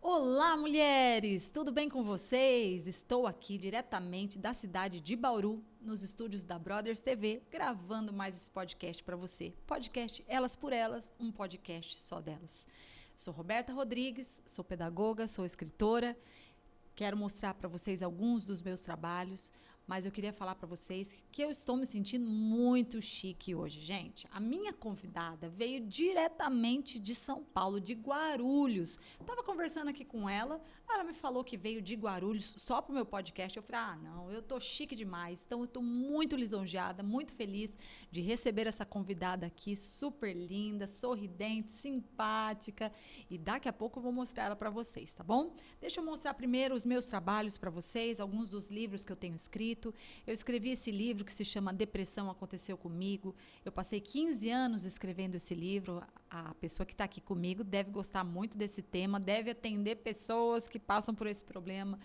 Olá, mulheres! Tudo bem com vocês? Estou aqui diretamente da cidade de Bauru, nos estúdios da Brothers TV, gravando mais esse podcast para você. Podcast Elas por Elas, um podcast só delas. Sou Roberta Rodrigues, sou pedagoga, sou escritora. Quero mostrar para vocês alguns dos meus trabalhos, mas eu queria falar para vocês que eu estou me sentindo muito chique hoje, gente. A minha convidada veio diretamente de São Paulo, de Guarulhos. Estava conversando aqui com ela me falou que veio de Guarulhos só para o meu podcast. Eu falei, não, eu tô chique demais. Então eu estou muito lisonjeada, muito feliz de receber essa convidada aqui, super linda, sorridente, simpática. E daqui a pouco eu vou mostrar ela para vocês, tá bom? Deixa eu mostrar primeiro os meus trabalhos para vocês, alguns dos livros que eu tenho escrito. Eu escrevi esse livro que se chama Depressão Aconteceu Comigo. Eu passei 15 anos escrevendo esse livro. A pessoa que está aqui comigo deve gostar muito desse tema, deve atender pessoas que passam por esse problema.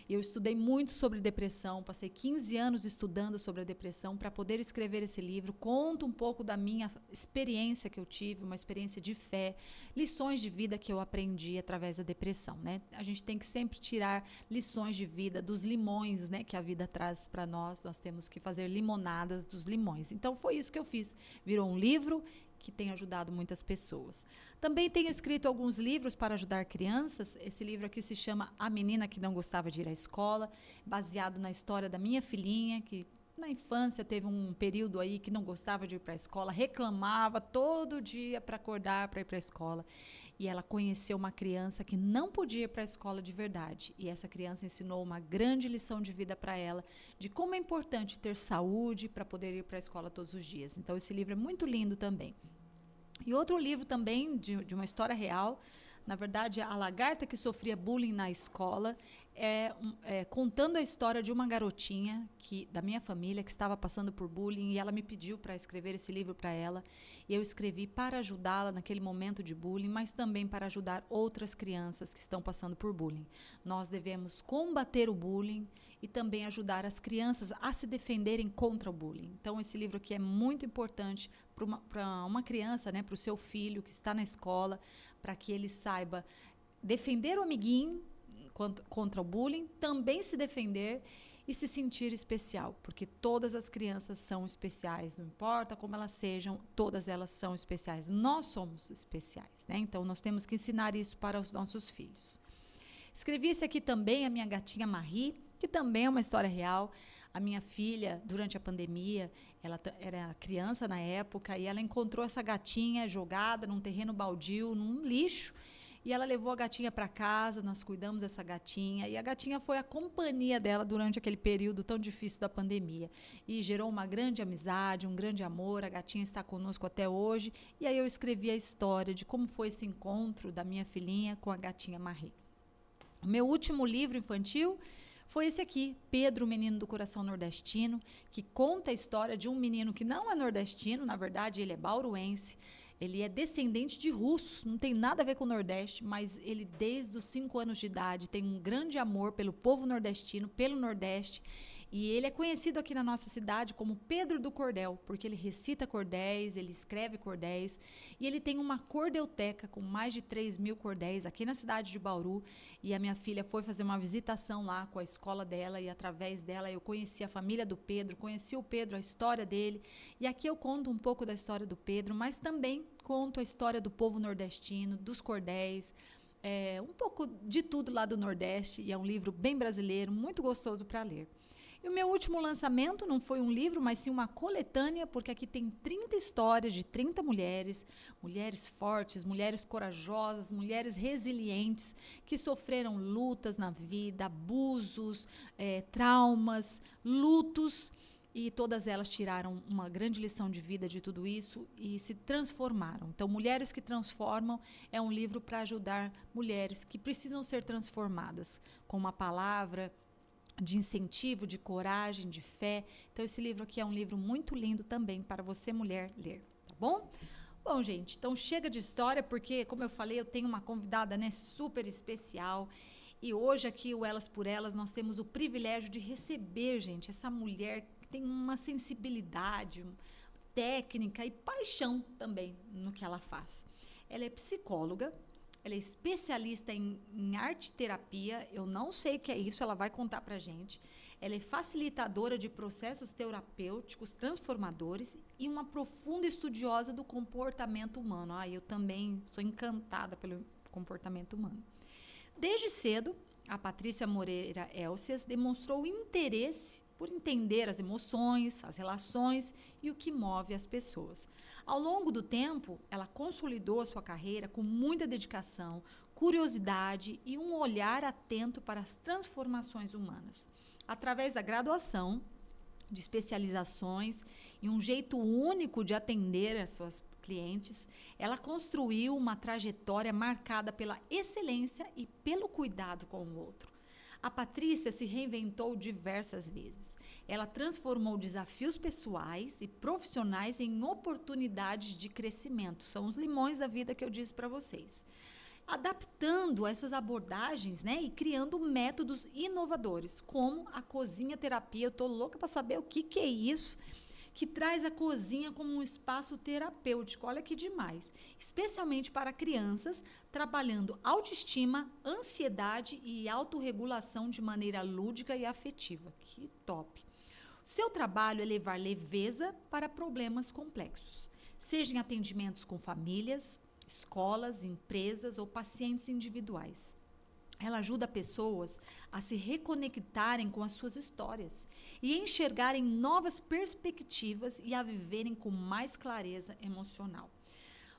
Eu estudei muito sobre depressão, passei 15 anos estudando sobre a depressão para poder escrever esse livro. Conto um pouco da minha experiência que eu tive, uma experiência de fé, lições de vida que eu aprendi através da depressão, né? A gente tem que sempre tirar lições de vida dos limões, né, que a vida traz para nós. Nós temos que fazer limonadas dos limões. Então foi isso que eu fiz. Virou um livro que tem ajudado muitas pessoas. Também tenho escrito alguns livros para ajudar crianças. Esse livro aqui se chama A Menina que Não Gostava de Ir à Escola, baseado na história da minha filhinha, que na infância teve um período aí que não gostava de ir para a escola, reclamava todo dia para acordar para ir para a escola. E ela conheceu uma criança que não podia ir para a escola de verdade. E essa criança ensinou uma grande lição de vida para ela, de como é importante ter saúde para poder ir para a escola todos os dias. Então esse livro é muito lindo também. E outro livro também, de uma história real, na verdade, A Lagarta que Sofria Bullying na Escola, contando a história de uma garotinha da minha família que estava passando por bullying, e ela me pediu para escrever esse livro para ela. E eu escrevi para ajudá-la naquele momento de bullying, mas também para ajudar outras crianças que estão passando por bullying. Nós devemos combater o bullying e também ajudar as crianças a se defenderem contra o bullying. Então, esse livro aqui é muito importante para uma criança, né, para o seu filho que está na escola, para que ele saiba defender o amiguinho contra o bullying, também se defender e se sentir especial, porque todas as crianças são especiais, não importa como elas sejam, todas elas são especiais. Nós somos especiais, né? Então nós temos que ensinar isso para os nossos filhos. Escrevi esse aqui também, A Minha Gatinha Marie, que também é uma história real. A minha filha, durante a pandemia, ela era criança na época, e ela encontrou essa gatinha jogada num terreno baldio, num lixo, e ela levou a gatinha para casa, nós cuidamos dessa gatinha, e a gatinha foi a companhia dela durante aquele período tão difícil da pandemia. E gerou uma grande amizade, um grande amor, a gatinha está conosco até hoje, e aí eu escrevi a história de como foi esse encontro da minha filhinha com a gatinha Marie. O meu último livro infantil foi esse aqui, Pedro, o Menino do Coração Nordestino, que conta a história de um menino que não é nordestino, na verdade ele é bauruense, ele é descendente de russos, não tem nada a ver com o Nordeste, mas ele desde os 5 anos de idade tem um grande amor pelo povo nordestino, pelo Nordeste, e ele é conhecido aqui na nossa cidade como Pedro do Cordel, porque ele recita cordéis, ele escreve cordéis, e ele tem uma cordelteca com mais de 3.000 cordéis aqui na cidade de Bauru, e a minha filha foi fazer uma visitação lá com a escola dela, e através dela eu conheci a família do Pedro, conheci o Pedro, a história dele, e aqui eu conto um pouco da história do Pedro, mas também conto a história do povo nordestino, dos cordéis, um pouco de tudo lá do Nordeste, e é um livro bem brasileiro, muito gostoso para ler. E o meu último lançamento não foi um livro, mas sim uma coletânea, porque aqui tem 30 histórias de 30 mulheres, mulheres fortes, mulheres corajosas, mulheres resilientes, que sofreram lutas na vida, abusos, traumas, lutos, e todas elas tiraram uma grande lição de vida de tudo isso e se transformaram. Então, Mulheres que Transformam é um livro para ajudar mulheres que precisam ser transformadas, com uma palavra de incentivo, de coragem, de fé. Então esse livro aqui é um livro muito lindo também para você, mulher, ler, tá bom? Bom, gente, então chega de história, porque, como eu falei, eu tenho uma convidada, né, super especial, e hoje aqui, o Elas por Elas, nós temos o privilégio de receber, gente, essa mulher que tem uma sensibilidade, técnica e paixão também no que ela faz. Ela é psicóloga, ela é especialista em arte-terapia, eu não sei o que é isso, ela vai contar pra gente. Ela é facilitadora de processos terapêuticos transformadores e uma profunda estudiosa do comportamento humano. Eu também sou encantada pelo comportamento humano. Desde cedo, a Patrícia Moreira Elcias demonstrou interesse por entender as emoções, as relações e o que move as pessoas. Ao longo do tempo, ela consolidou a sua carreira com muita dedicação, curiosidade e um olhar atento para as transformações humanas. Através da graduação, de especializações e um jeito único de atender as suas clientes, ela construiu uma trajetória marcada pela excelência e pelo cuidado com o outro. A Patrícia se reinventou diversas vezes. Ela transformou desafios pessoais e profissionais em oportunidades de crescimento. São os limões da vida que eu disse para vocês. Adaptando essas abordagens, né, e criando métodos inovadores, como a cozinha terapia. Eu tô louca para saber o que é isso, que traz a cozinha como um espaço terapêutico. Olha que demais. Especialmente para crianças, trabalhando autoestima, ansiedade e autorregulação de maneira lúdica e afetiva. Que top. Seu trabalho é levar leveza para problemas complexos, seja em atendimentos com famílias, escolas, empresas ou pacientes individuais. Ela ajuda pessoas a se reconectarem com as suas histórias e enxergarem novas perspectivas e a viverem com mais clareza emocional.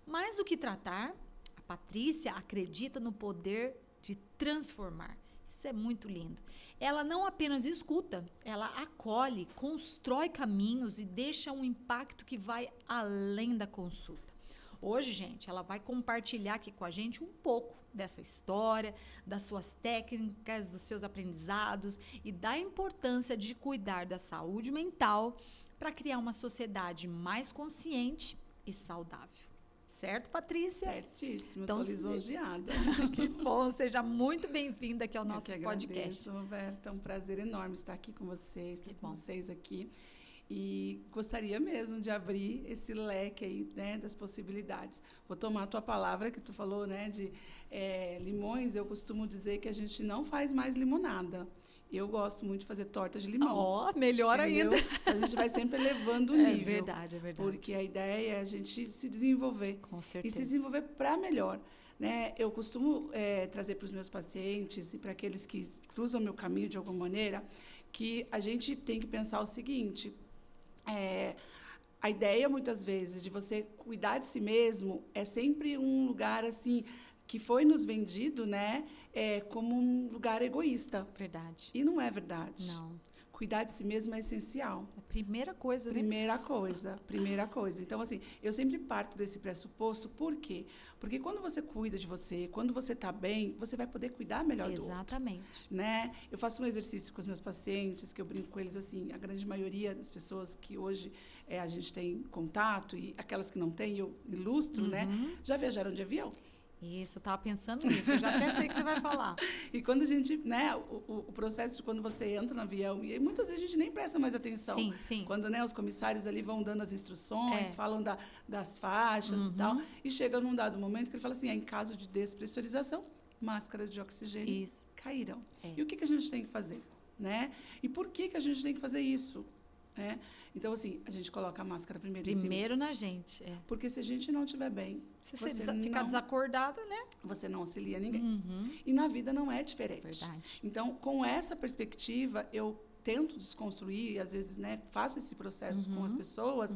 Mais do que tratar, a Patrícia acredita no poder de transformar. Isso é muito lindo. Ela não apenas escuta, ela acolhe, constrói caminhos e deixa um impacto que vai além da consulta. Hoje, gente, ela vai compartilhar aqui com a gente um pouco dessa história, das suas técnicas, dos seus aprendizados e da importância de cuidar da saúde mental para criar uma sociedade mais consciente e saudável. Certo, Patrícia? Certíssimo, Então, estou lisonjeada. Que bom, seja muito bem-vinda aqui ao nosso podcast. Agradeço, Roberta, é um prazer enorme estar aqui com vocês, aqui. E gostaria mesmo de abrir esse leque aí, né, das possibilidades. Vou tomar a tua palavra que tu falou, né, de limões. Eu costumo dizer que a gente não faz mais limonada. Eu gosto muito de fazer torta de limão. Melhor entendeu? ainda. A gente vai sempre elevando o nível. É verdade. Porque a ideia é a gente se desenvolver. Com certeza. E se desenvolver para melhor. Né? Eu costumo trazer para os meus pacientes e para aqueles que cruzam meu caminho de alguma maneira, que a gente tem que pensar o seguinte: a ideia, muitas vezes, de você cuidar de si mesmo é sempre um lugar assim que foi nos vendido, né, como um lugar egoísta. Verdade. E não é verdade. Não. Cuidar de si mesmo é essencial. É a primeira coisa, né? Primeira coisa. Então, assim, eu sempre parto desse pressuposto. Por quê? Porque quando você cuida de você, quando você está bem, você vai poder cuidar melhor do outro. Exatamente. Né? Eu faço um exercício com os meus pacientes, que eu brinco com eles assim, a grande maioria das pessoas que hoje a gente tem contato, e aquelas que não têm, eu ilustro, né? Já viajaram de avião? Isso, eu estava pensando nisso, eu já até sei o que você vai falar. E quando a gente, né, o processo de quando você entra no avião, e muitas vezes a gente nem presta mais atenção. Sim. Quando, né, os comissários ali vão dando as instruções, falam das faixas e tal, e chega num dado momento que ele fala assim, em caso de despressurização, máscaras de oxigênio cairão. E o que a gente tem que fazer? Né? E por que a gente tem que fazer isso? Né? Então, assim, a gente coloca a máscara primeiro na gente. Porque se a gente não estiver bem, se você ficar desacordada, né? Você não auxilia ninguém. E na vida não é diferente. Verdade. Então, com essa perspectiva, eu tento desconstruir, e às vezes, né, faço esse processo com as pessoas,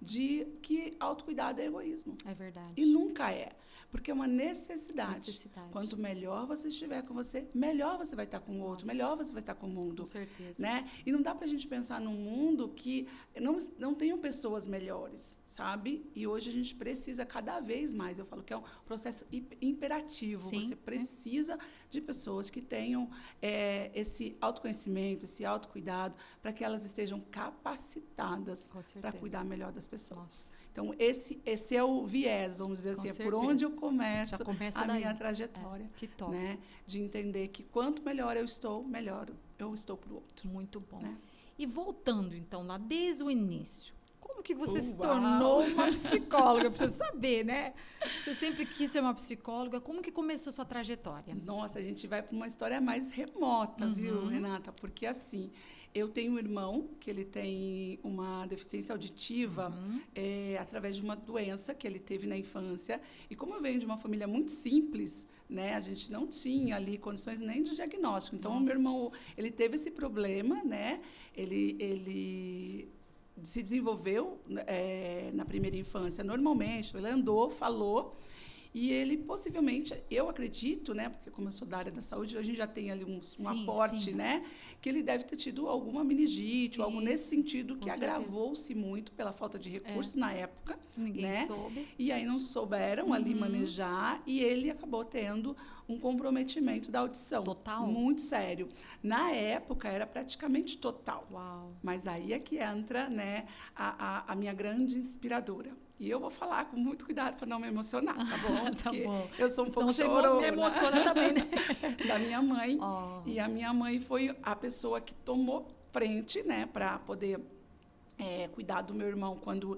de que autocuidado é egoísmo. É verdade. E nunca é. Porque é uma necessidade. Quanto melhor você estiver com você, melhor você vai estar com o outro, melhor você vai estar com o mundo. Com certeza. Né? E não dá para a gente pensar num mundo que não tenham pessoas melhores, sabe? E hoje a gente precisa cada vez mais, eu falo que é um processo imperativo. Você precisa de pessoas que tenham esse autoconhecimento, esse autocuidado, para que elas estejam capacitadas para cuidar melhor das pessoas. Nossa. Então, esse é o viés, vamos dizer assim, é por onde eu começo a minha trajetória. Que top. Né? De entender que quanto melhor eu estou, melhor eu estou para o outro. Muito bom. Né? E voltando, então, lá desde o início, Como que você se tornou uma psicóloga? Eu preciso saber, né? Você sempre quis ser uma psicóloga. Como que começou sua trajetória? Nossa, a gente vai para uma história mais remota, viu, Renata? Porque, assim, eu tenho um irmão que ele tem uma deficiência auditiva através de uma doença que ele teve na infância. E como eu venho de uma família muito simples, né, a gente não tinha ali condições nem de diagnóstico. Então, o meu irmão, ele teve esse problema, né? Ele se desenvolveu na primeira infância normalmente, ele andou, falou, e ele possivelmente, eu acredito, né, porque como eu sou da área da saúde, a gente já tem ali um aporte, né, que ele deve ter tido alguma meningite, ou algo nesse sentido, que agravou-se muito pela falta de recursos na época. Ninguém soube. E aí não souberam ali manejar, e ele acabou tendo um comprometimento da audição. Total? Muito sério. Na época, era praticamente total. Uau. Mas aí é que entra, né, a minha grande inspiradora. E eu vou falar com muito cuidado para não me emocionar, tá bom? Tá Porque bom. eu sou um pouco chorona. Me emociona também, né? Da minha mãe. E a minha mãe foi a pessoa que tomou frente, né, para poder cuidar do meu irmão quando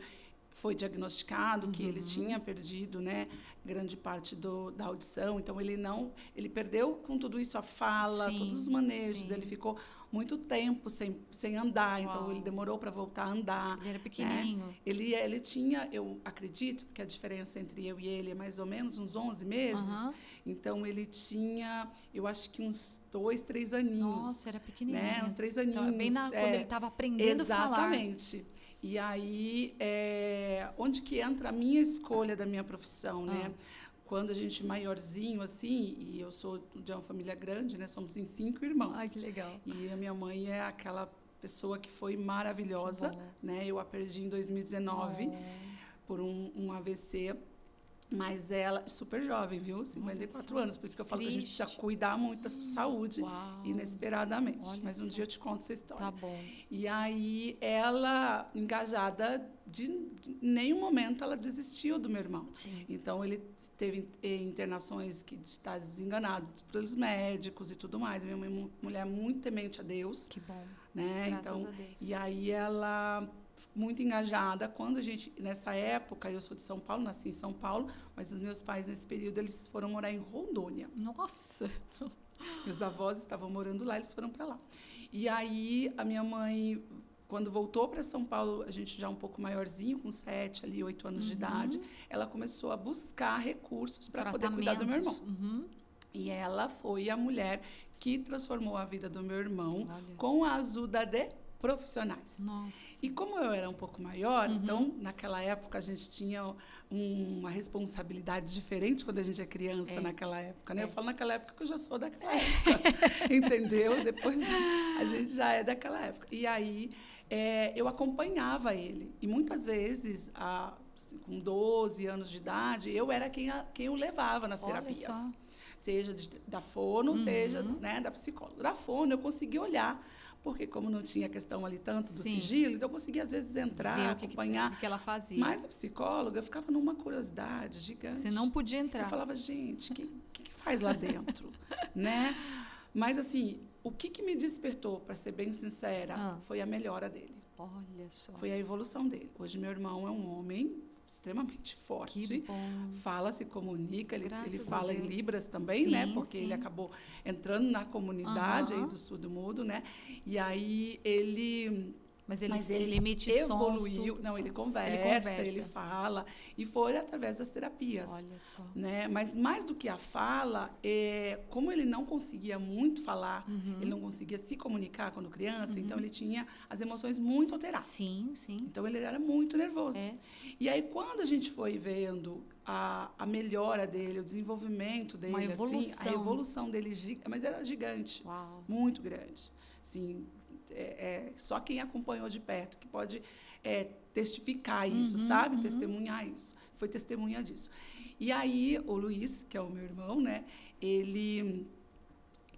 foi diagnosticado que ele tinha perdido, né, grande parte da audição. Então ele perdeu com tudo isso a fala, todos os manejos. Ele ficou muito tempo sem andar. Então ele demorou para voltar a andar. Ele era pequenininho. Né? Ele tinha, eu acredito, porque a diferença entre eu e ele é mais ou menos uns 11 meses. Então ele tinha, eu acho que uns 2, 3 aninhos. Nossa, era pequenininho. Né? Uns 3 aninhos. Então, bem quando ele estava aprendendo a falar. Exatamente. E aí, onde que entra a minha escolha da minha profissão, né? Quando a gente maiorzinho, assim, e eu sou de uma família grande, né? Somos em 5 irmãos. Ai, que legal. E a minha mãe é aquela pessoa que foi maravilhosa, né? Eu a perdi em 2019 por um AVC. Mas ela, super jovem, viu? 54 anos. Por isso que eu falo que a gente precisa cuidar muito da saúde inesperadamente. Mas um dia eu te conto essa história. Tá bom. E aí, ela, engajada, de nenhum momento ela desistiu do meu irmão. Sim. Então, ele teve internações que está desenganado pelos médicos e tudo mais. Minha mãe é uma mulher muito temente a Deus. Que bom. Né? Graças então, a Deus. E aí, ela... muito engajada. Quando a gente, nessa época, eu sou de São Paulo, nasci em São Paulo, mas os meus pais, nesse período, eles foram morar em Rondônia. Nossa! Meus avós estavam morando lá, eles foram para lá. E aí, a minha mãe, quando voltou para São Paulo, a gente já um pouco maiorzinho, com 7, ali, 8 anos de idade, ela começou a buscar recursos para poder cuidar do meu irmão. E ela foi a mulher que transformou a vida do meu irmão com a ajuda de profissionais. Nossa. E como eu era um pouco maior, então, naquela época, a gente tinha uma responsabilidade diferente quando a gente é criança naquela época, né? Eu falo naquela época que eu já sou daquela época, entendeu? Depois a gente já é daquela época. E aí, eu acompanhava ele. E muitas vezes, com 12 anos de idade, eu era quem o levava nas terapias. Seja da fono, seja, né, da psicóloga. Da fono, eu conseguia olhar, porque como não tinha questão ali tanto do sigilo, então eu conseguia, às vezes, entrar, acompanhar. O que ela fazia. Mas a psicóloga, eu ficava numa curiosidade gigante. Você não podia entrar. Eu falava, gente, o que faz lá dentro? Né? Mas, assim, o que me despertou, para ser bem sincera, foi a melhora dele. Olha só. Foi a evolução dele. Hoje, meu irmão é um homem extremamente forte. Que bom. Fala, se comunica, ele fala em Deus. Libras também, né? Porque ele acabou entrando na comunidade aí do surdo-mudo, né? E aí ele... Mas ele emite evoluiu. sons. Não, ele conversa, ele fala. E foi através das terapias. Olha só. Né? Mas mais do que a fala, como ele não conseguia muito falar, ele não conseguia se comunicar quando criança, então ele tinha as emoções muito alteradas. Sim, sim. Então ele era muito nervoso. E aí, quando a gente foi vendo a melhora dele, o desenvolvimento dele, assim, a evolução dele, mas era gigante. Uau. Muito grande. Assim, só quem acompanhou de perto que pode testificar isso, sabe? Testemunhar isso. Foi testemunha disso. E aí, o Luiz, que é o meu irmão, né? Ele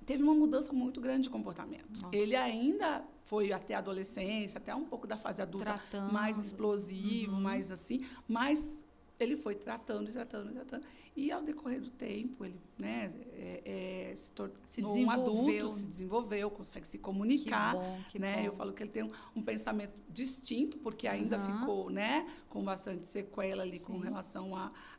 teve uma mudança muito grande de comportamento. Nossa. Ele ainda foi até a adolescência, até um pouco da fase adulta, mais explosivo, mais assim, mas ele foi tratando. E, ao decorrer do tempo, ele, né, se tornou um adulto, se desenvolveu, consegue se comunicar. Que bom, que né? bom. Eu falo que ele tem um pensamento distinto, porque ainda ficou, né, com bastante sequela ali com relação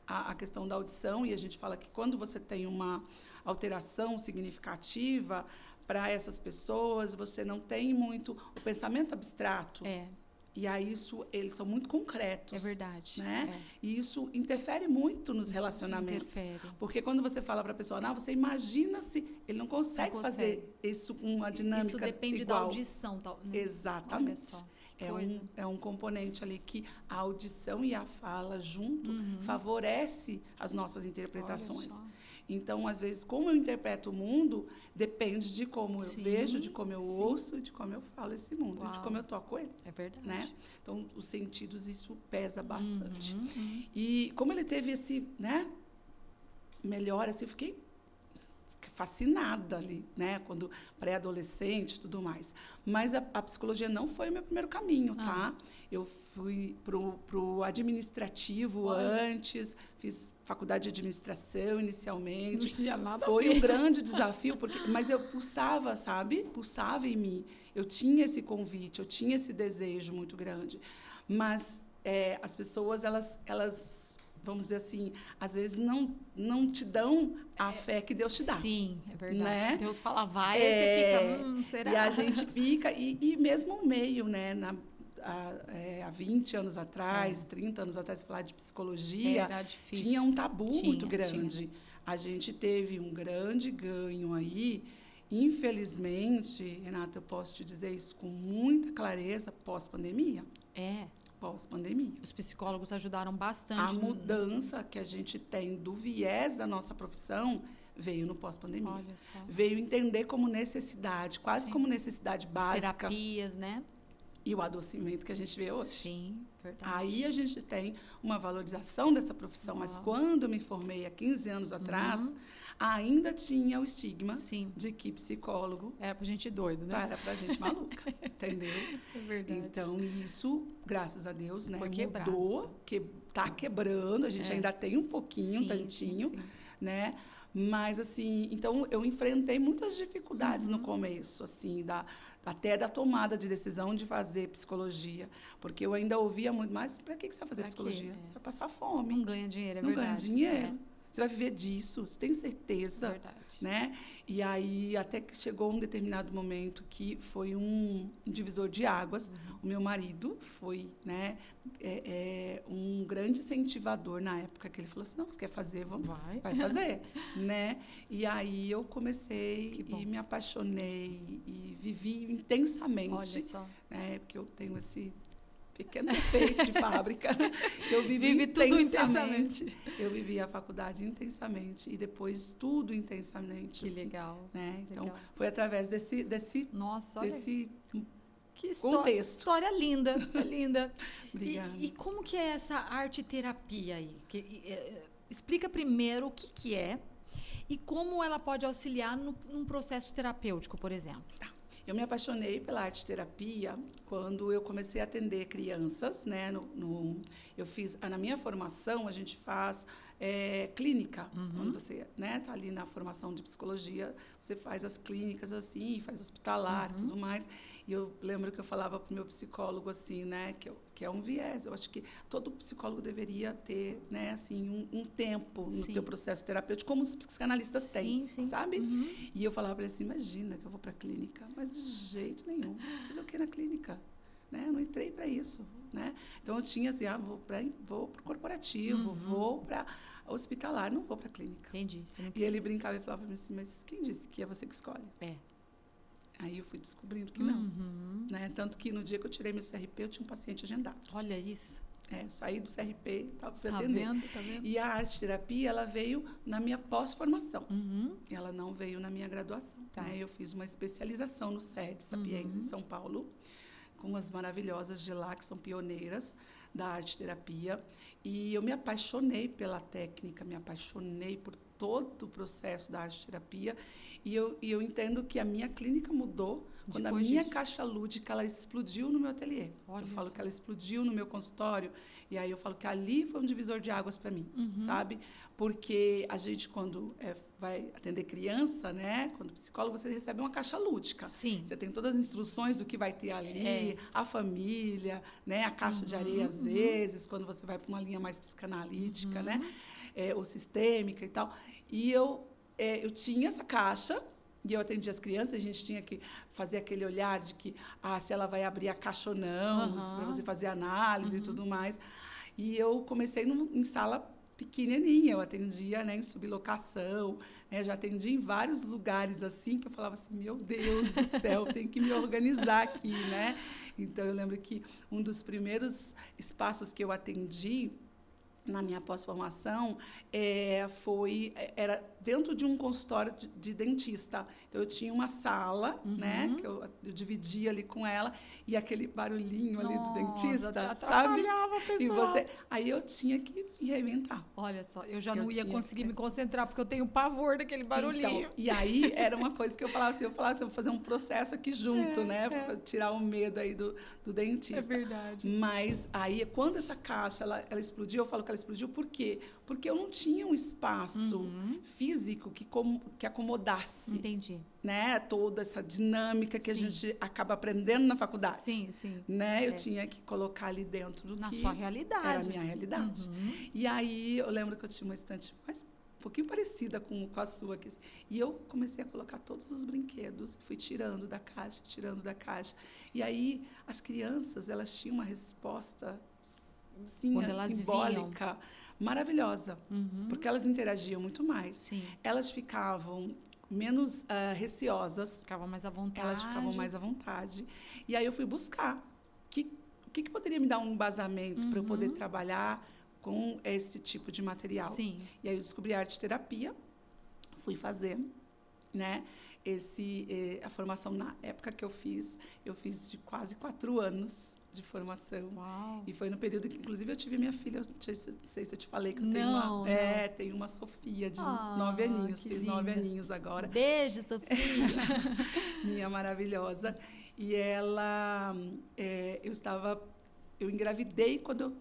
à questão da audição. E a gente fala que quando você tem uma alteração significativa para essas pessoas, você não tem muito o pensamento abstrato. E aí eles são muito concretos. É verdade. Né? E isso interfere muito nos relacionamentos. Porque quando você fala para a pessoa, não, você imagina se... Ele não consegue fazer isso com uma dinâmica igual. Isso depende da audição. Exatamente. Olha só, é um componente ali que a audição e a fala junto favorece as nossas interpretações. Então, às vezes, como eu interpreto o mundo, depende de como eu vejo, de como eu ouço, de como eu falo esse mundo, de como eu toco ele. É verdade. Né? Então, os sentidos, isso pesa bastante. E como ele teve esse, né, melhora, assim, eu fiquei fascinada ali, né, quando pré-adolescente e tudo mais. Mas a psicologia não foi o meu primeiro caminho, tá? Eu fui pro administrativo antes, fiz faculdade de administração inicialmente. Não tinha nada Foi um grande desafio, mas eu pulsava, sabe? Pulsava em mim. Eu tinha esse convite, eu tinha esse desejo muito grande. Mas as pessoas, elas vamos dizer assim, às vezes não te dão a fé que Deus te dá. Sim, é verdade. Né? Deus fala vai, e você fica, será? E a gente fica, e mesmo o meio, né, há 20 anos atrás, 30 anos atrás, falar de psicologia, era difícil. Tinha um tabu muito grande. A gente teve um grande ganho aí. Infelizmente, Renata, eu posso te dizer isso com muita clareza, pós-pandemia. Pós-pandemia. Os psicólogos ajudaram bastante. A mudança que a gente tem do viés da nossa profissão veio no pós-pandemia. Olha só. Veio entender como necessidade, quase como necessidade básica. As terapias, né? E o adoecimento que a gente vê hoje. Sim, verdade. Aí a gente tem uma valorização dessa profissão. Mas quando eu me formei há 15 anos atrás, ainda tinha o estigma de que psicólogo... Era pra gente doido, né? Era pra gente maluca, entendeu? É verdade. Então, isso, graças a Deus, né, foi quebrado. Mudou, tá quebrando. A gente ainda tem um pouquinho, tantinho, né? Mas, assim, então, eu enfrentei muitas dificuldades no começo, assim, até da tomada de decisão de fazer psicologia. Porque eu ainda ouvia muito, mas para que você vai fazer psicologia? Você vai passar fome. Não ganha dinheiro, é não verdade. Não ganha dinheiro. Você vai viver disso, você tem certeza. É verdade. Né? E aí, até que chegou um determinado momento que foi um divisor de águas. O meu marido foi, né, um grande incentivador na época, que ele falou assim, não, você quer fazer, vai fazer. Né? E aí eu comecei e me apaixonei e vivi intensamente. Olha só. Né? Porque eu tenho esse pequeno defeito de fábrica. Eu vive tudo intensamente. Eu vivi a faculdade intensamente e depois tudo intensamente. Que assim, legal. Né? Então, foi através desse Nossa, olha desse que contexto. História linda, é linda. Obrigada. E como que é essa arte-terapia aí? Explica primeiro o que é e como ela pode auxiliar num processo terapêutico, por exemplo. Eu me apaixonei pela arte-terapia quando eu comecei a atender crianças, né? Eu fiz, na minha formação, a gente faz clínica. Quando você está ali na formação de psicologia, você faz as clínicas assim, faz hospitalar e tudo mais. E eu lembro que eu falava para o meu psicólogo assim, né? Que é um viés. Eu acho que todo psicólogo deveria ter, né? Assim, um tempo no teu processo terapêutico, como os psicanalistas têm, sabe? E eu falava para ele assim, imagina que eu vou para a clínica. Mas de jeito nenhum. Vou fazer o que na clínica? Né? Eu não entrei para isso. Né? Então, eu tinha assim, vou para o corporativo, vou para hospitalar, não vou para a clínica. Entendi. E ele brincava e falava para mim assim, mas quem disse que é você que escolhe? Aí eu fui descobrindo que não. Né? Tanto que no dia que eu tirei meu CRP, eu tinha um paciente agendado. Olha isso. Eu saí do CRP, fui atender. Tá vendo? E a arte-terapia, ela veio na minha pós-formação. Ela não veio na minha graduação. Né? Eu fiz uma especialização no SED Sapienza, em São Paulo, com as maravilhosas de lá, que são pioneiras da arte-terapia. E eu me apaixonei pela técnica, me apaixonei por todo o processo da arte-terapia. E eu entendo que a minha clínica mudou quando a minha caixa lúdica ela explodiu no meu ateliê. Eu falo que ela explodiu no meu consultório. E aí eu falo que ali foi um divisor de águas para mim, sabe? Porque a gente, quando vai atender criança, né? Quando psicólogo, você recebe uma caixa lúdica. Sim. Você tem todas as instruções do que vai ter ali, a família, né? A caixa de areia, às vezes, quando você vai para uma linha mais psicanalítica, né? Ou sistêmica e tal. E eu tinha essa caixa, e eu atendia as crianças, a gente tinha que fazer aquele olhar de que, se ela vai abrir a caixa ou não, para você fazer análise e tudo mais. E eu comecei em sala pequenininha, eu atendia, né, em sublocação, né, já atendi em vários lugares assim, que eu falava assim, meu Deus do céu, tenho que me organizar aqui, né? Então, eu lembro que um dos primeiros espaços que eu atendi na minha pós-formação era dentro de um consultório de dentista. Então, eu tinha uma sala, né, que eu dividia ali com ela, e aquele barulhinho ali do dentista, sabe? A pessoa. Aí eu tinha que reinventar. Olha só, eu já não ia conseguir me concentrar, porque eu tenho pavor daquele barulhinho. Então, e aí era uma coisa que eu falava assim, eu vou fazer um processo aqui junto, né, para tirar o medo aí do dentista. É verdade. Mas aí, quando essa caixa ela explodiu, eu falo que ela explodiu por quê? Porque eu não tinha um espaço físico que acomodasse. Entendi. Né, toda essa dinâmica que a gente acaba aprendendo na faculdade. Sim, sim. Né? Eu tinha que colocar ali dentro do na que sua realidade. Era a minha realidade. E aí eu lembro que eu tinha uma estante mais um pouquinho parecida com a sua aqui. E eu comecei a colocar todos os brinquedos, fui tirando da caixa, tirando da caixa. E aí as crianças, elas tinham uma resposta simbólica maravilhosa, porque elas interagiam muito mais. Sim. Elas ficavam menos receosas. Ficavam mais à vontade. Elas ficavam mais à vontade. E aí eu fui buscar o que poderia me dar um embasamento para eu poder trabalhar com esse tipo de material. Sim. E aí eu descobri a arte-terapia, fui fazer, né? A formação na época que eu fiz de quase 4 anos de formação. Uau. E foi no período que, inclusive, eu tive minha filha, não sei se eu te falei que eu tenho uma Sofia de 9 aninhos, fiz 9 aninhos agora. Beijo, Sofia! Minha maravilhosa. E ela, eu engravidei quando eu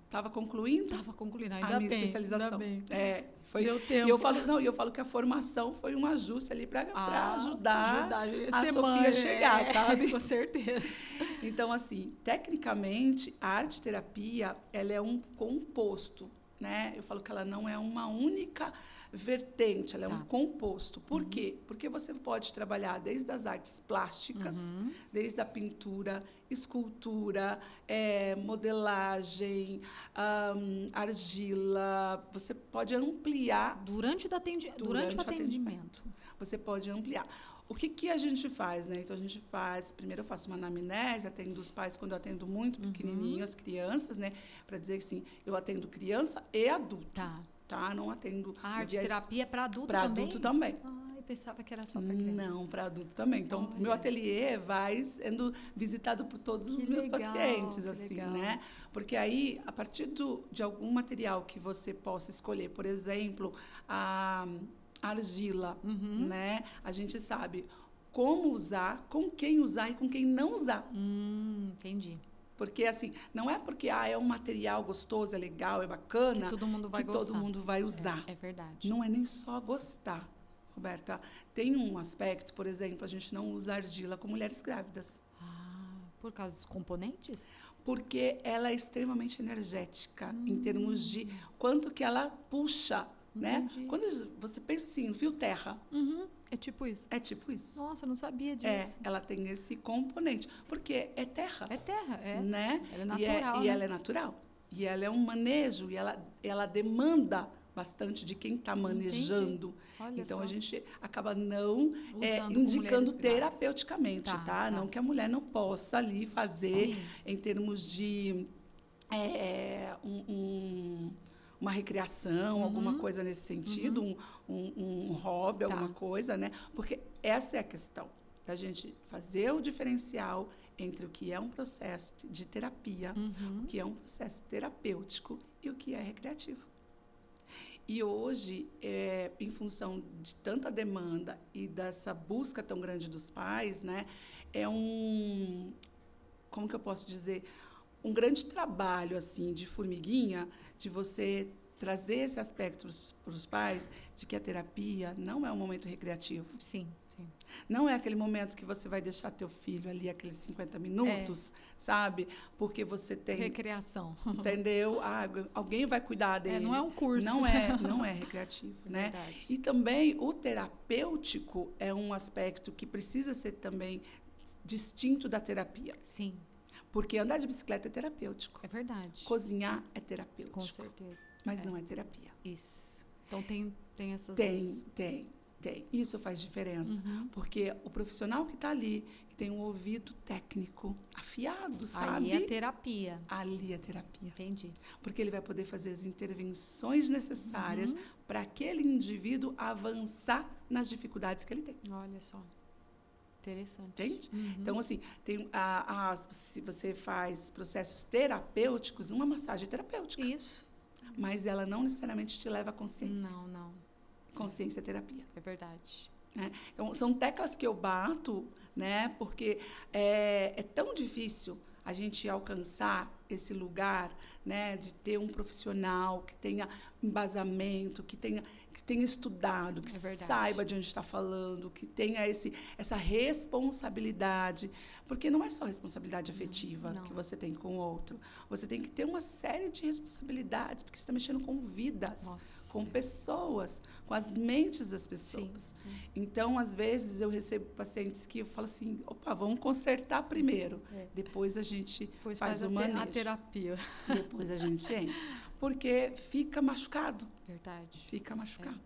estava concluindo. Ainda a minha bem, especialização. Ainda bem. Foi, deu tempo. E eu falo que a formação foi um ajuste ali para ajudar a Sofia a chegar, sabe? Com certeza. Então, assim, tecnicamente, a arte-terapia, ela é um composto, né? Eu falo que ela não é uma única vertente, ela é um composto. Por quê? Porque você pode trabalhar desde as artes plásticas, desde a pintura, escultura, modelagem, argila. Você pode ampliar... Durante o atendimento. Você pode ampliar. O que a gente faz, né? Então, a gente faz... Primeiro, eu faço uma anamnese, atendo os pais quando eu atendo muito pequenininho, as crianças, né? Para dizer assim, eu atendo criança e adulto. Tá? Não atendo... A arte-terapia é para adulto também? Para adulto também. Eu pensava que era só para criança. Não, para adulto também. Então, meu ateliê vai sendo visitado por todos os meus pacientes, assim, né? Porque aí, a partir de algum material que você possa escolher, por exemplo, a argila, né? A gente sabe como usar, com quem usar e com quem não usar. Entendi. Porque, assim, não é porque é um material gostoso, é legal, é bacana... Que todo mundo vai gostar. Todo mundo vai usar. É verdade. Não é nem só gostar, Roberta. Tem um aspecto, por exemplo, a gente não usa argila com mulheres grávidas. Por causa dos componentes? Porque ela é extremamente energética, em termos de quanto que ela puxa, né? Quando você pensa assim, no fio terra... É tipo isso? É tipo isso. Nossa, eu não sabia disso. Ela tem esse componente. Porque é terra. É terra, né? Ela é natural, E ela é natural. E ela é um manejo, e ela demanda bastante de quem está manejando. Então, a gente acaba não indicando terapeuticamente, tá? Não que a mulher não possa ali fazer, em termos de uma recreação, alguma coisa nesse sentido, um hobby, alguma coisa, né? Porque essa é a questão, da gente fazer o diferencial entre o que é um processo de terapia, o que é um processo terapêutico e o que é recreativo. E hoje, em função de tanta demanda e dessa busca tão grande dos pais, né, como que eu posso dizer, um grande trabalho assim de formiguinha, de você trazer esse aspecto para os pais de que a terapia não é um momento recreativo. Sim, sim. Não é aquele momento que você vai deixar teu filho ali aqueles 50 minutos, sabe? Porque você tem Recreação. entendeu? Alguém vai cuidar dele. Não é um curso. Não é recreativo, né? Verdade. E também o terapêutico é um aspecto que precisa ser também distinto da terapia. Sim. Porque andar de bicicleta é terapêutico. É verdade. Cozinhar é terapêutico. Com certeza. Mas não é terapia. Isso. Então tem essas duas. Tem. Isso faz diferença. Porque o profissional que está ali, que tem um ouvido técnico afiado, sabe? Aí é terapia. Ali é terapia. Entendi. Porque ele vai poder fazer as intervenções necessárias para aquele indivíduo avançar nas dificuldades que ele tem. Olha só. Interessante. Entende? Então, assim, se você faz processos terapêuticos, uma massagem é terapêutica. Isso. Mas ela não necessariamente te leva à consciência. Não. Consciência é terapia. É verdade. Né? Então, são teclas que eu bato, né? Porque é tão difícil a gente alcançar esse lugar, né? De ter um profissional que tenha embasamento, que tenha estudado, que saiba de onde está falando, que tenha essa responsabilidade. Porque não é só responsabilidade afetiva que você tem com o outro. Você tem que ter uma série de responsabilidades, porque você está mexendo com vidas, com pessoas, com as mentes das pessoas. Sim. Então, às vezes, eu recebo pacientes que eu falo assim, opa, vamos consertar primeiro. Depois a gente faz o manejo. A terapia. Depois a gente entra. Porque fica machucado. Verdade. Fica machucado.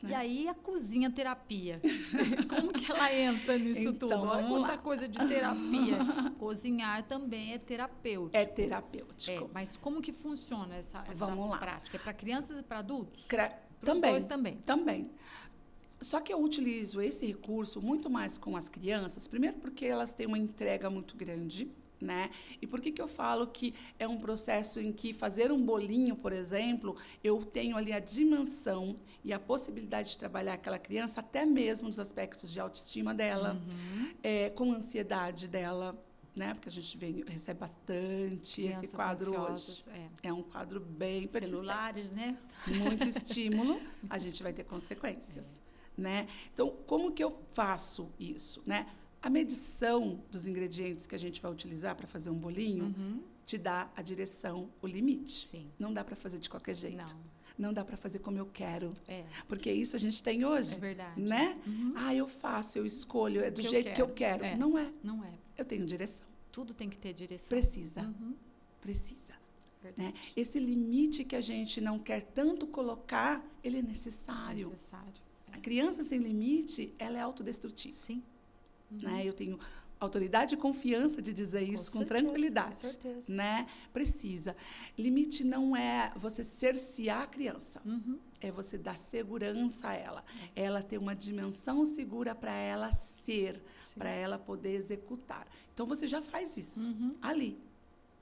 Né? E aí a cozinha terapia. Como que ela entra nisso tudo? Olha quanta coisa de terapia. Cozinhar também é terapêutico. É terapêutico. Mas como que funciona essa prática? É para crianças e para adultos? Para os dois também. Também. Só que eu utilizo esse recurso muito mais com as crianças, primeiro porque elas têm uma entrega muito grande, né? E por que eu falo que é um processo em que fazer um bolinho, por exemplo, eu tenho ali a dimensão e a possibilidade de trabalhar aquela criança até mesmo nos aspectos de autoestima dela, com a ansiedade dela, né? Porque a gente recebe bastante crianças esse quadro ansiosas, hoje. É um quadro bem persistente. Celulares, né? Muito estímulo, a gente vai ter consequências, né? Então, como que eu faço isso, né? A medição dos ingredientes que a gente vai utilizar para fazer um bolinho te dá a direção, o limite. Sim. Não dá para fazer de qualquer jeito. Não dá para fazer como eu quero. Porque isso a gente tem hoje. É verdade. Né? Eu faço, eu escolho, é do jeito que eu quero. Não é. Não é. Eu tenho direção. Tudo tem que ter direção. Precisa. Precisa. Né? Esse limite que a gente não quer tanto colocar, ele é necessário. É necessário. A criança sem limite, ela é autodestrutiva. Sim. Né? Eu tenho autoridade e confiança de dizer isso com tranquilidade. Com certeza. Né? Precisa. Limite não é você cercear a criança. É você dar segurança a ela. Ela ter uma dimensão segura para ela ser, para ela poder executar. Então, você já faz isso ali.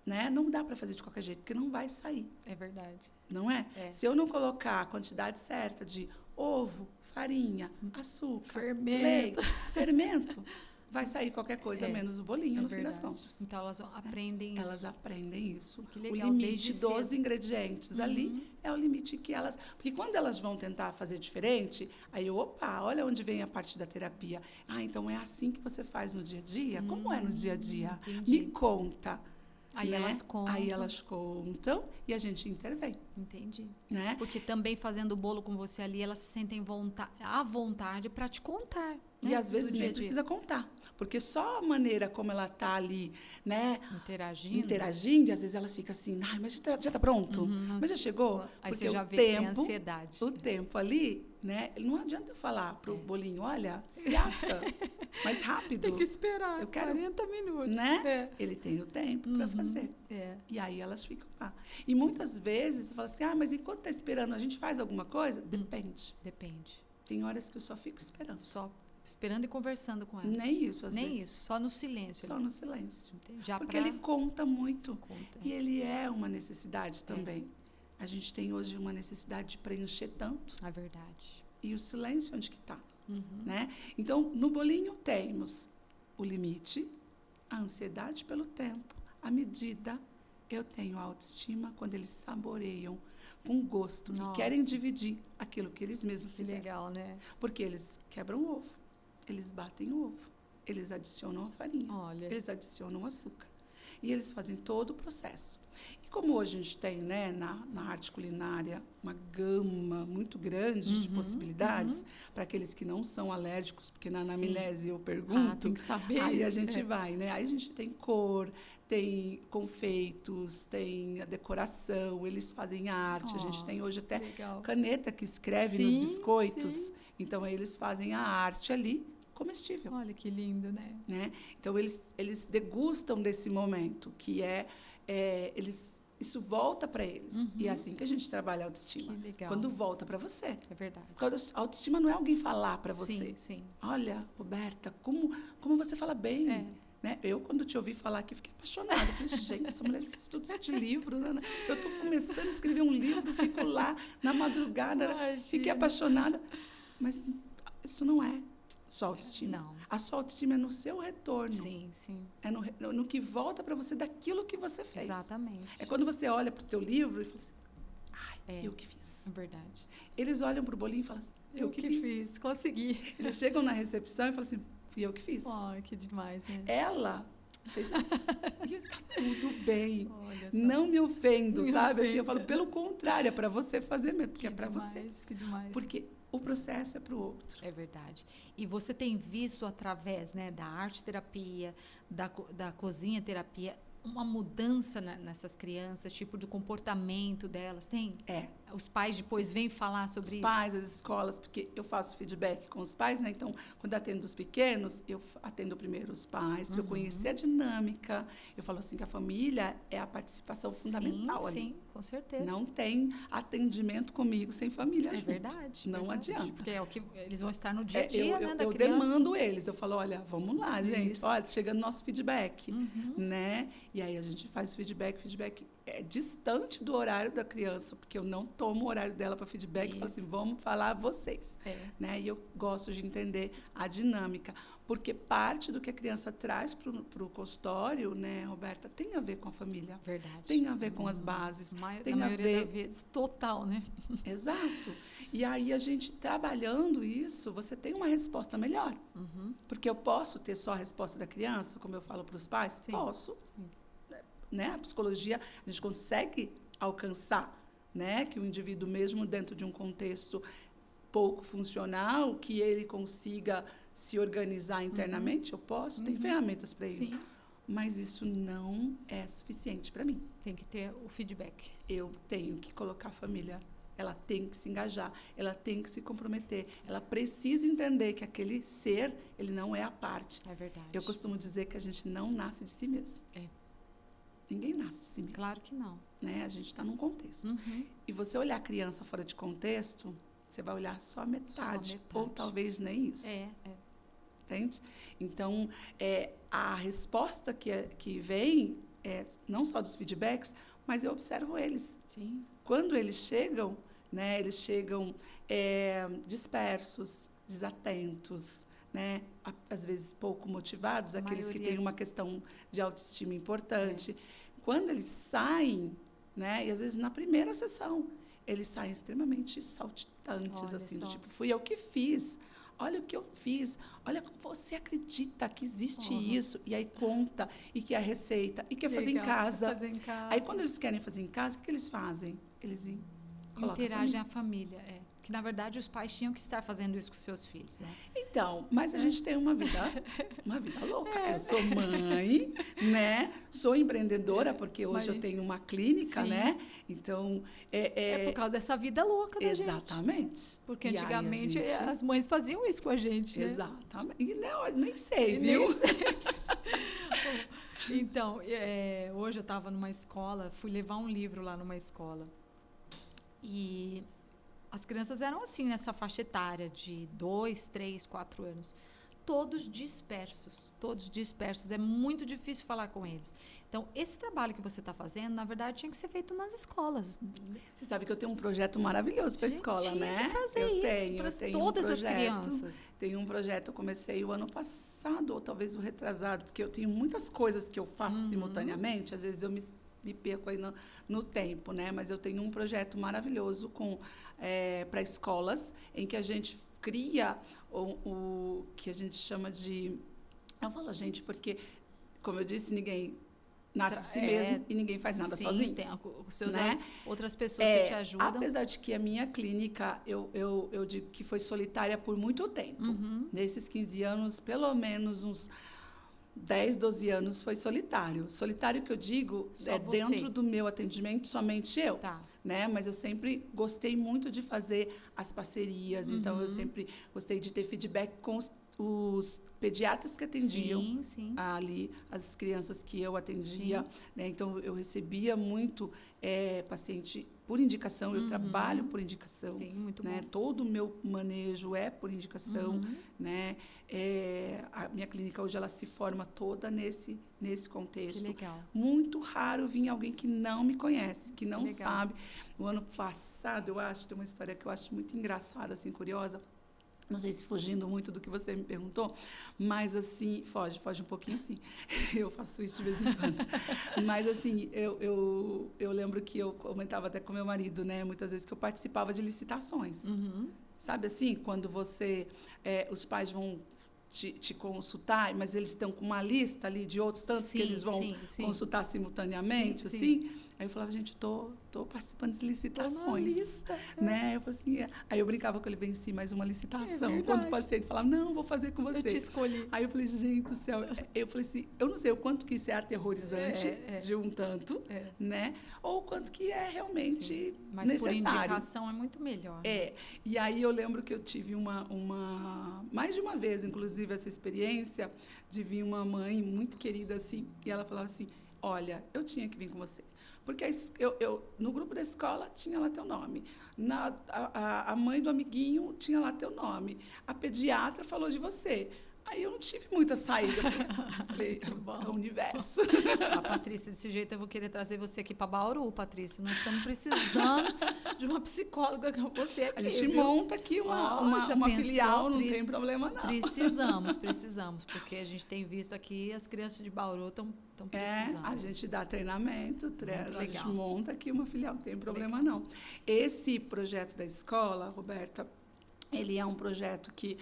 Né? Não dá para fazer de qualquer jeito, porque não vai sair. É verdade. Não é? Se eu não colocar a quantidade certa de ovo, farinha, açúcar, leite, fermento, vai sair qualquer coisa menos o bolinho, no fim das contas. Então, elas aprendem isso. Elas aprendem isso. Que legal, o limite dos ingredientes ali é o limite que elas... Porque quando elas vão tentar fazer diferente, aí olha onde vem a parte da terapia. Então é assim que você faz no dia a dia? Como é no dia a dia? Entendi. Me conta. Aí elas contam. Aí elas contam e a gente intervém. Entendi. Né? Porque também fazendo o bolo com você ali, elas se sentem à vontade para te contar. Né? E às vezes nem precisa contar. Porque só a maneira como ela está ali, né? Interagindo, e às vezes elas ficam assim, mas já está pronto? Mas já chegou? Aí porque você já vê que tem ansiedade. O tempo ali, né? Não adianta eu falar pro bolinho, olha, se assa mais rápido. Tem que esperar 40 minutos. Né? Ele tem o tempo para fazer. E aí elas ficam lá. E muitas vezes você fala assim, mas enquanto está esperando, a gente faz alguma coisa? Depende. Tem horas que eu só fico esperando. Só esperando e conversando com elas. Nem isso, às vezes. Nem isso, só no silêncio. Só no silêncio. Já porque ele conta muito. E ele é uma necessidade também. A gente tem hoje uma necessidade de preencher tanto. É verdade. E o silêncio onde que está, Uhum. né? Então, no bolinho temos o limite, a ansiedade pelo tempo, a medida. Eu tenho a autoestima quando eles saboreiam com gosto Nossa. e querem dividir aquilo que eles mesmos Que fizeram. legal, né? Porque eles quebram o ovo, eles batem o ovo, eles adicionam a farinha, Olha. eles adicionam o açúcar. E eles fazem todo o processo. E como hoje a gente tem, né, na arte culinária, uma gama muito grande de possibilidades, para aqueles que não são alérgicos, porque na anamnese eu pergunto, tem que saber aí a isso, gente vai, né? Aí a gente tem cor, tem confeitos, tem a decoração, eles fazem arte. A gente tem hoje até legal. caneta que escreve nos biscoitos. Então, aí eles fazem a arte ali comestível. Olha que lindo, Né? Então, eles degustam desse momento, que isso volta para eles. E é assim que a gente trabalha a autoestima. Que legal. Quando volta para você. É verdade. Quando a autoestima não é alguém falar para você. Sim. Olha, Roberta, como você fala bem. Né? Eu, quando te ouvi falar aqui, fiquei apaixonada. Eu falei, gente, essa mulher fez tudo isso de livro. Né? Eu estou começando a escrever um livro, fico lá na madrugada, fiquei apaixonada. Mas isso não é sua autoestima. Não. A sua autoestima é no seu retorno. Sim. É no que volta para você daquilo que você fez. Exatamente. É quando você olha para o teu livro e fala assim, ai, eu que fiz. É verdade. Eles olham para o bolinho e falam assim, eu que fiz. Consegui. Eles chegam na recepção e falam assim, fui eu que fiz. Oh, que demais, né? Ela fez nada. E tá tudo bem. Olha só. Não me ofendo, Me sabe? ofende. Assim, eu falo, pelo contrário, é para você fazer mesmo, porque é para você. Que demais. Porque o processo é para o outro. É verdade. E você tem visto através, né, da arte-terapia, da cozinha-terapia, uma mudança nessas crianças, tipo do comportamento delas? Tem? Os pais depois vêm falar sobre isso? Os pais, as escolas, porque eu faço feedback com os pais, né? Então, quando atendo os pequenos, eu atendo primeiro os pais, para eu conhecer a dinâmica. Eu falo assim que a família é a participação fundamental ali. Sim, com certeza. Não tem atendimento comigo sem família junto. Verdade. Não adianta. Porque é o que eles vão estar no dia a dia, né, da eu criança. demando eles. Eu falo, olha, vamos lá, gente. Isso. Olha, chegando nosso feedback, né? E aí a gente faz feedback é distante do horário da criança, porque eu não tomo o horário dela para feedback. Eu falo assim, vamos falar vocês. Né? E eu gosto de entender a dinâmica, porque parte do que a criança traz para o consultório, né, Roberta, tem a ver com a família. Verdade. Tem a ver com as bases. Tem na a maioria ver... das vezes, total, né? Exato. E aí, a gente trabalhando isso, você tem uma resposta melhor. Porque eu posso ter só a resposta da criança, como eu falo para os pais? Sim. Posso. Sim. Né? A psicologia, a gente consegue alcançar, né? Que o indivíduo, mesmo dentro de um contexto pouco funcional, que ele consiga se organizar internamente, eu posso, tem ferramentas para isso. Sim. Mas isso não é suficiente para mim. Tem que ter o feedback. Eu tenho que colocar a família, ela tem que se engajar, ela tem que se comprometer, ela precisa entender que aquele ser, ele não é a parte. É verdade. Eu costumo dizer que a gente não nasce de si mesmo. Ninguém nasce de si mesmo. Claro que não. Né? A gente está num contexto. E você olhar a criança fora de contexto, você vai olhar só a metade. Ou talvez nem isso. Entende? Então, a resposta que vem é não só dos feedbacks, mas eu observo eles. Sim. Quando eles chegam, né, eles chegam dispersos, desatentos, né, às vezes pouco motivados, aqueles que têm uma questão de autoestima importante. Quando eles saem, né, e às vezes na primeira sessão, eles saem extremamente saltitantes, Olha assim, só. do tipo, fui eu que fiz. Olha o que eu fiz. Olha, você acredita que existe isso? E aí conta, e que é a receita, e quer fazer em casa. Aí, quando eles querem fazer em casa, o que eles fazem? Eles interagem a família. Que, na verdade, os pais tinham que estar fazendo isso com seus filhos, né? Então, mas a gente tem uma vida louca. Eu sou mãe, né? Sou empreendedora, porque hoje eu tenho uma clínica, né? Então, é por causa dessa vida louca da gente. Exatamente. Porque antigamente as mães faziam isso com a gente, né? Exatamente. E nem sei, viu? Nem sei. Então, hoje eu estava numa escola, fui levar um livro lá numa escola. E as crianças eram assim, nessa faixa etária de 2, 3, 4 anos. todos dispersos, é muito difícil falar com eles. Então, esse trabalho que você está fazendo, na verdade, tinha que ser feito nas escolas. Você sabe que eu tenho um projeto maravilhoso para a escola, né? Tinha que fazer isso para todas as crianças. Tenho um projeto, eu comecei o ano passado, ou talvez o retrasado, porque eu tenho muitas coisas que eu faço simultaneamente, às vezes eu me perco aí no tempo, né? Mas eu tenho um projeto maravilhoso para escolas, em que a gente cria o que a gente chama de... Eu falo, gente, porque, como eu disse, ninguém nasce de si mesmo e ninguém faz nada sozinho. Tem os seus, né? Outras pessoas que te ajudam. Apesar de que a minha clínica, eu digo que foi solitária por muito tempo. Nesses 15 anos, pelo menos uns 10, 12 anos foi solitário. Solitário que eu digo dentro do meu atendimento, somente eu. Tá. Né? Mas eu sempre gostei muito de fazer as parcerias. Então, eu sempre gostei de ter feedback com os pediatras que atendiam ali, as crianças que eu atendia. Né? Então, eu recebia muito paciente por indicação, eu trabalho por indicação. Sim, muito né? bom. Todo o meu manejo é por indicação. Né? A minha clínica hoje ela se forma toda nesse contexto. Que legal. Muito raro vir alguém que não me conhece, que não sabe. No ano passado, eu acho, tem uma história que eu acho muito engraçada, assim, curiosa. Não sei se fugindo muito do que você me perguntou, mas, assim, foge um pouquinho, sim. Eu faço isso de vez em quando. Mas, assim, eu lembro que eu comentava até com meu marido, né, muitas vezes, que eu participava de licitações. Sabe, assim, quando os pais vão te consultar, mas eles estão com uma lista ali de outros tantos que eles vão consultar simultaneamente, assim. Aí eu falava, gente, tô participando de licitações. Lista, né? Eu falava assim, aí eu brincava com ele, venci mais uma licitação. Quando o paciente falava, não, vou fazer com você. Eu te escolhi. Aí eu falei, gente do céu, eu falei assim, eu não sei o quanto que isso é aterrorizante de um tanto, né? Ou o quanto que é realmente mas necessário. Mas por indicação é muito melhor. Né? E aí eu lembro que eu tive mais de uma vez, inclusive, essa experiência de vir uma mãe muito querida, assim, e ela falava assim, olha, eu tinha que vir com você. Porque eu no grupo da escola tinha lá teu nome. A mãe do amiguinho tinha lá teu nome. A pediatra falou de você. Aí eu não tive muita saída. Falei, é o universo. A Patrícia, desse jeito eu vou querer trazer você aqui para Bauru, Patrícia. Nós estamos precisando de uma psicóloga com você aqui. A gente monta aqui uma filial, não tem problema não. Precisamos, porque a gente tem visto aqui as crianças de Bauru estão precisando. A gente dá treinamento, a gente monta aqui uma filial, não tem problema não. Esse projeto da escola, Roberta, ele é um projeto que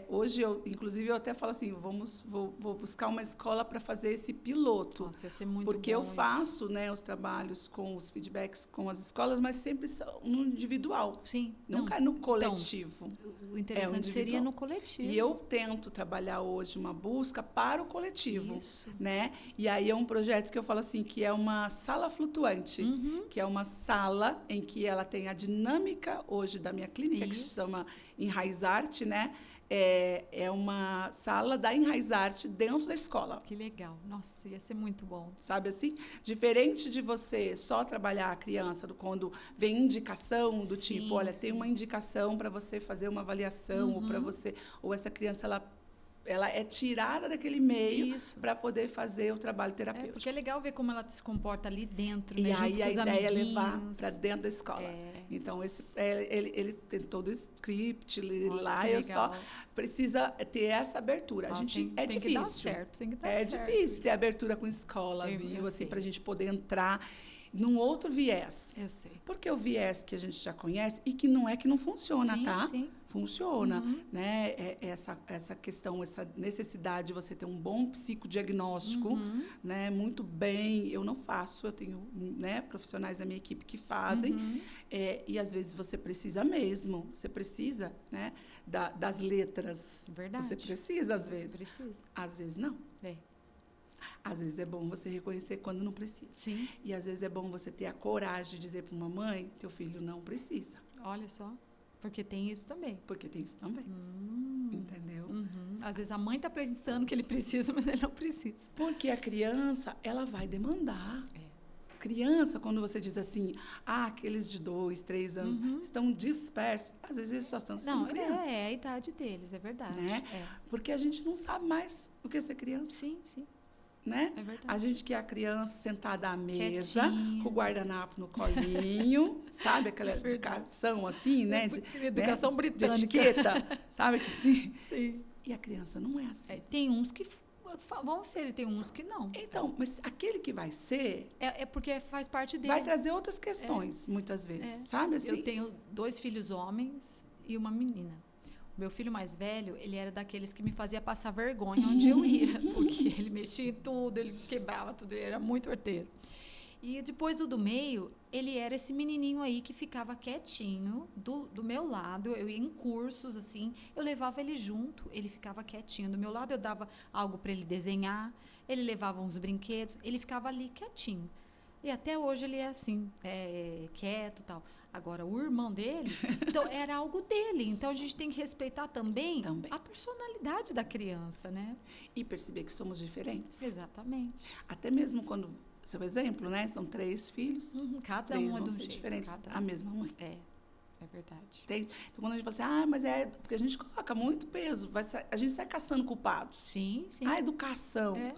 hoje inclusive eu até falo assim, vou buscar uma escola para fazer esse piloto. Nossa, ia ser muito porque bom eu faço, né, os trabalhos com os feedbacks com as escolas, mas sempre são no individual. Sim. Nunca é no coletivo. Então, o interessante seria no coletivo. E eu tento trabalhar hoje uma busca para o coletivo. Isso. Né? E aí é um projeto que eu falo assim, que é uma sala flutuante, que é uma sala em que ela tem a dinâmica hoje da minha clínica, que se chama Enraizarte, né? É uma sala da Enraizarte dentro da escola. Que legal. Nossa, ia ser muito bom. Sabe assim? Diferente de você só trabalhar a criança, quando vem indicação do tipo, olha, tem uma indicação para você fazer uma avaliação, ou essa criança, ela é tirada daquele meio para poder fazer o trabalho terapêutico. Porque é legal ver como ela se comporta ali dentro, e né? aí junto a com os ideia amiguinhos. É levar para dentro da escola. Então, ele tem todo o script lá, eu só precisa ter essa abertura. A gente é difícil. Que dar certo, tem que dar certo. É difícil ter abertura com escola, viu? Assim, para a gente poder entrar num outro viés. Eu sei. Porque o viés que a gente já conhece e que não é que não funciona, tá? Sim. Funciona, né? Essa questão, essa necessidade de você ter um bom psicodiagnóstico, né? Muito bem, eu não faço, eu tenho, né, profissionais da minha equipe que fazem, e às vezes você precisa mesmo, você precisa, né, das letras. Verdade. Você precisa, às vezes. Precisa. Às vezes não. Às vezes é bom você reconhecer quando não precisa. Sim. E às vezes é bom você ter a coragem de dizer para uma mãe, teu filho não precisa. Olha só. Porque tem isso também. Entendeu? Às vezes a mãe está pensando que ele precisa, mas ele não precisa. Porque a criança, ela vai demandar. criança, quando você diz assim, aqueles de 2, 3 anos estão dispersos, às vezes eles só estão sendo crianças. É a idade deles, é verdade. Né? Porque a gente não sabe mais o que é ser criança. Sim, sim. Né? É verdade. A gente quer a criança sentada à mesa, Quietinha. com o guardanapo no colinho, sabe? Aquela educação assim, né? Educação britânica. De etiqueta, sabe? Assim? Sim. E a criança não é assim. Tem uns que vão ser, e tem uns que não. Então, mas aquele que vai ser... É porque faz parte dele. Vai trazer outras questões, muitas vezes, sabe? Assim? Eu tenho 2 filhos homens e uma menina. Meu filho mais velho, ele era daqueles que me fazia passar vergonha onde eu ia, porque ele mexia em tudo, ele quebrava tudo, ele era muito horteiro. E depois do meio, ele era esse menininho aí que ficava quietinho do meu lado. Eu ia em cursos, assim, eu levava ele junto, ele ficava quietinho do meu lado, eu dava algo para ele desenhar, ele levava uns brinquedos, ele ficava ali quietinho. E até hoje ele é assim, quieto e tal. Agora, o irmão dele, então, era algo dele. Então, a gente tem que respeitar também a personalidade da criança, né? E perceber que somos diferentes. Exatamente. Até mesmo quando, seu exemplo, né? São 3 filhos. Cada um é vão do ser jeito. diferentes. A mesma mãe. É verdade. Então, quando a gente fala assim, mas é... Porque a gente coloca muito peso. A gente sai caçando culpados. Sim, sim. A educação. É.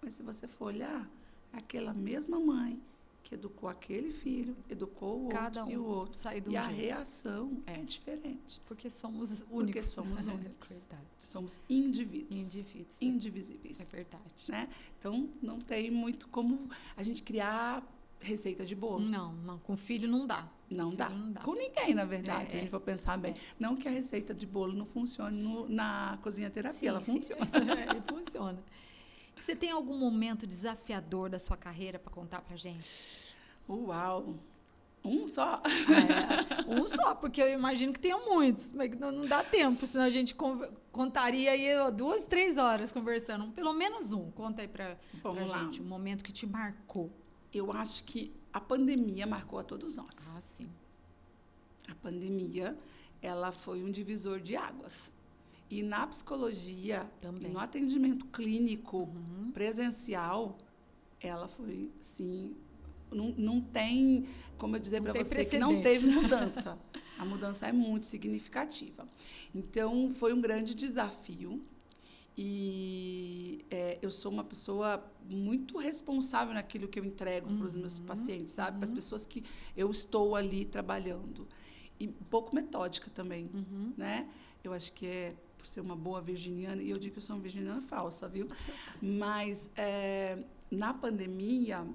Mas se você for olhar, aquela mesma mãe que educou aquele filho, educou o outro Cada um e o outro. sai do E a jeito. reação é diferente. Porque somos únicos. Porque somos únicos. Verdade. Somos indivíduos. Indivisíveis. É verdade. Né? Então, não tem muito como a gente criar receita de bolo. Não. Com filho não dá. Não dá. Com ninguém, na verdade, se a gente for pensar bem. Não que a receita de bolo não funcione na cozinha terapia, ela funciona. Funciona. Você tem algum momento desafiador da sua carreira para contar pra gente? Uau! Um só? Um só, porque eu imagino que tenha muitos, mas não dá tempo, senão a gente contaria aí 2, 3 horas conversando. Pelo menos um. Conta aí pra gente, um momento que te marcou. Eu acho que a pandemia marcou a todos nós. Sim. A pandemia, ela foi um divisor de águas. E na psicologia, e no atendimento clínico presencial, ela foi, sim, não tem, como eu dizer para você, que não teve mudança. A mudança é muito significativa. Então, foi um grande desafio. E eu sou uma pessoa muito responsável naquilo que eu entrego para os meus pacientes, sabe? Para as pessoas que eu estou ali trabalhando. E um pouco metódica também, né? Eu acho que por ser uma boa virginiana, e eu digo que eu sou uma virginiana falsa, viu? Mas, na pandemia,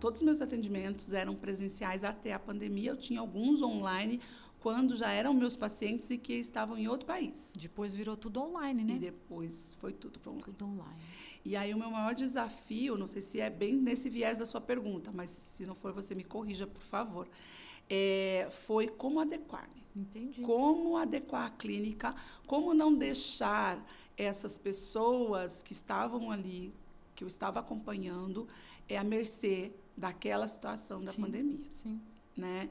todos os meus atendimentos eram presenciais até a pandemia, eu tinha alguns online, quando já eram meus pacientes e que estavam em outro país. Depois virou tudo online, né? E depois foi tudo para online. Tudo online. E aí o meu maior desafio, não sei se é bem nesse viés da sua pergunta, mas se não for, você me corrija, por favor, foi como adequar-me. Entendi. Como adequar a clínica, como não deixar essas pessoas que estavam ali, que eu estava acompanhando, à mercê daquela situação da pandemia. Sim. Né?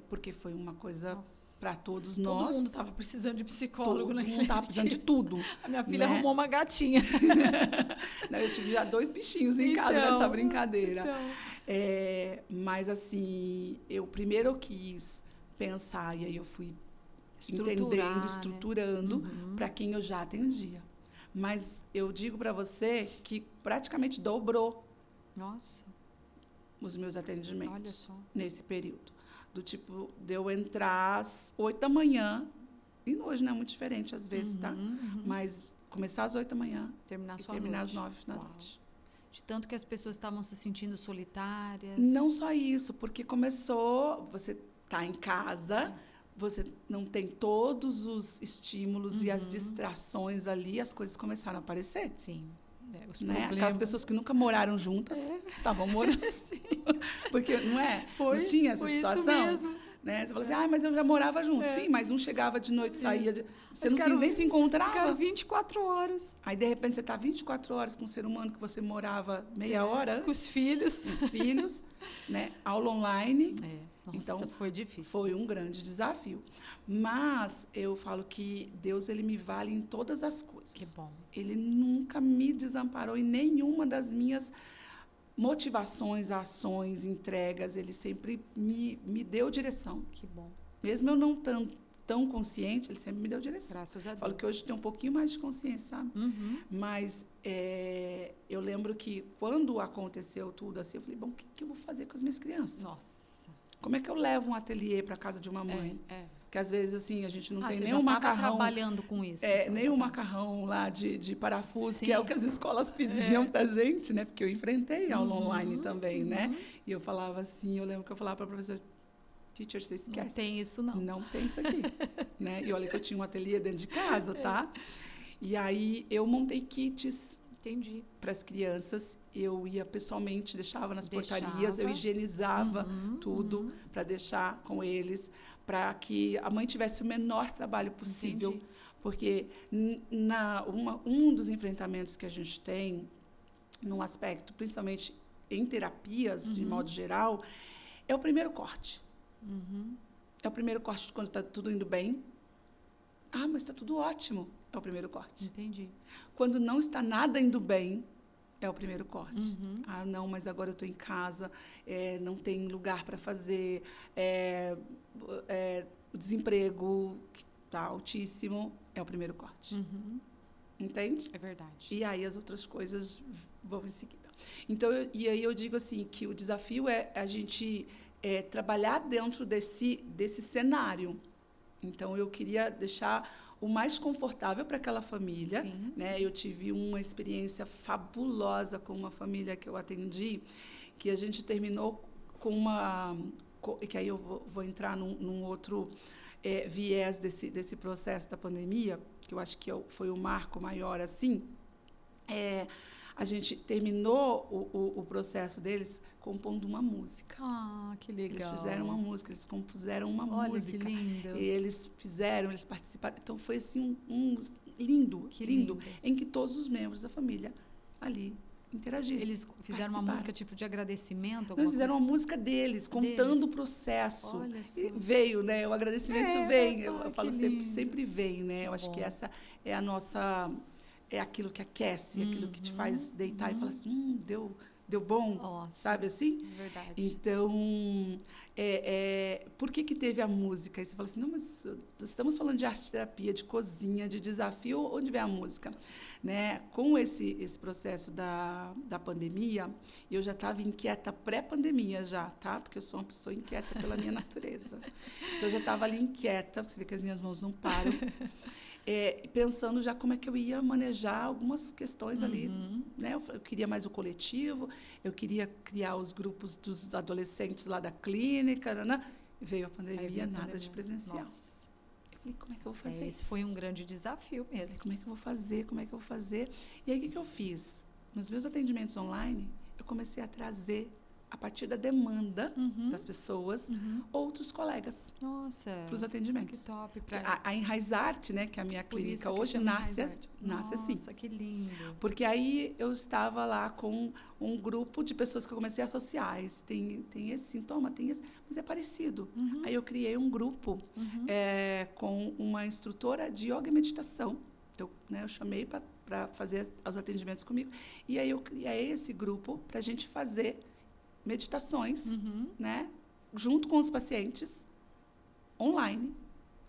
Porque foi uma coisa para todos nós. Todo mundo estava precisando de psicólogo, todo né? Todo mundo estava precisando de tudo. A minha filha arrumou uma gatinha. Não, eu tive já 2 bichinhos em casa nessa brincadeira. Mas, assim, primeiro eu quis pensar, e aí eu fui entendendo, estruturando para quem eu já atendia. Mas eu digo para você que praticamente dobrou. Nossa. Os meus atendimentos. Olha só. Nesse período. Do tipo, de eu entrar às 8 da manhã, e hoje não é muito diferente às vezes, tá? Mas começar às 8 da manhã terminar às 9 da noite. De tanto que as pessoas estavam se sentindo solitárias. Não só isso, porque começou, você tá em casa, você não tem todos os estímulos e as distrações ali, as coisas começaram a aparecer. Sim. Né? Aquelas pessoas que nunca moraram juntas estavam morando. Porque, não é? Não tinha essa situação? Isso mesmo. Né? Você fala assim, mas eu já morava junto. Sim, mas um chegava de noite, saía. Você nem se encontrava. Ficaram 24 horas. Aí, de repente, você está 24 horas com um ser humano que você morava meia hora. Com os filhos. Os filhos, né? Aula online. Nossa, então, foi difícil. Foi um grande desafio. Mas eu falo que Deus, ele me vale em todas as coisas. Que bom. Ele nunca me desamparou em nenhuma das minhas motivações, ações, entregas, ele sempre me deu direção. Que bom. Mesmo eu não tão consciente, ele sempre me deu direção. Graças a Deus. Falo que hoje tem um pouquinho mais de consciência, sabe? Mas eu lembro que quando aconteceu tudo assim, eu falei, bom, o que eu vou fazer com as minhas crianças? Nossa. Como é que eu levo um ateliê para casa de uma mãe? Que às vezes assim a gente não tem nem um macarrão. Trabalhando com isso. Nem um macarrão lá de parafuso, Sim. que é o que as escolas pediam pra gente, né? Porque eu enfrentei aula online também, né? E eu falava assim, eu lembro que eu falava para a professora, teacher, você esquece. Não tem isso, não. Não tem isso aqui. Né? E olha que eu tinha um ateliê dentro de casa, tá? E aí eu montei kits. Entendi. Para as crianças, eu ia pessoalmente, deixava nas portarias, eu higienizava tudo para deixar com eles, para que a mãe tivesse o menor trabalho possível. Entendi. Porque um dos enfrentamentos que a gente tem, num aspecto, principalmente em terapias, de modo geral, é o primeiro corte. É o primeiro corte quando está tudo indo bem. Ah, mas está tudo ótimo. É o primeiro corte. Entendi. Quando não está nada indo bem, é o primeiro corte. Ah, não, mas agora eu estou em casa, não tem lugar para fazer, o desemprego que está altíssimo, é o primeiro corte. Entende? É verdade. E aí as outras coisas vão em seguida. Então, e aí eu digo assim, que o desafio é a gente trabalhar dentro desse cenário. Então, eu queria deixar o mais confortável para aquela família. Sim, né? sim. Eu tive uma experiência fabulosa com uma família que eu atendi, que a gente terminou com uma... que aí eu vou entrar num outro viés desse processo da pandemia, que eu acho que foi o marco maior, assim. A gente terminou o processo deles compondo uma música. Ah, que legal. Eles fizeram uma música, eles compuseram uma música. Olha, que lindo. E eles participaram. Então, foi assim, lindo, lindo, em que todos os membros da família ali interagiram. Eles fizeram uma música tipo de agradecimento? Eles fizeram uma música deles, contando o processo. Olha só. E veio, né? O agradecimento vem. Eu falo lindo. sempre vem, né? Eu acho que essa é a nossa... É aquilo que aquece, aquilo que te faz deitar e falar assim, deu bom, sabe assim? Verdade. Então, por que teve a música? Aí você fala assim, não, mas estamos falando de arte-terapia, de cozinha, de desafio, onde vem a música? Né? Com esse processo da pandemia, eu já estava inquieta pré-pandemia já, tá? Porque eu sou uma pessoa inquieta pela minha natureza. Então, eu já estava ali inquieta, você vê que as minhas mãos não param. Pensando já como é que eu ia manejar algumas questões ali. Né? Eu queria mais o coletivo, eu queria criar os grupos dos adolescentes lá da clínica. Né? Veio a pandemia, nada de presencial. Nossa. Eu falei, como é que eu vou fazer isso? Esse foi um grande desafio mesmo. Como é que eu vou fazer? E aí, o que eu fiz? Nos meus atendimentos online, eu comecei a trazer, a partir da demanda das pessoas, outros colegas para os atendimentos. Que top. A Enraizarte, né, que é a minha clínica hoje, nasce assim. Nossa, que lindo. Porque aí eu estava lá com um grupo de pessoas que eu comecei a associar. Tem esse sintoma, tem esse, mas é parecido. Aí eu criei um grupo com uma instrutora de yoga e meditação. Eu chamei para fazer os atendimentos comigo. E aí eu criei esse grupo para a gente fazer meditações, né, junto com os pacientes, online,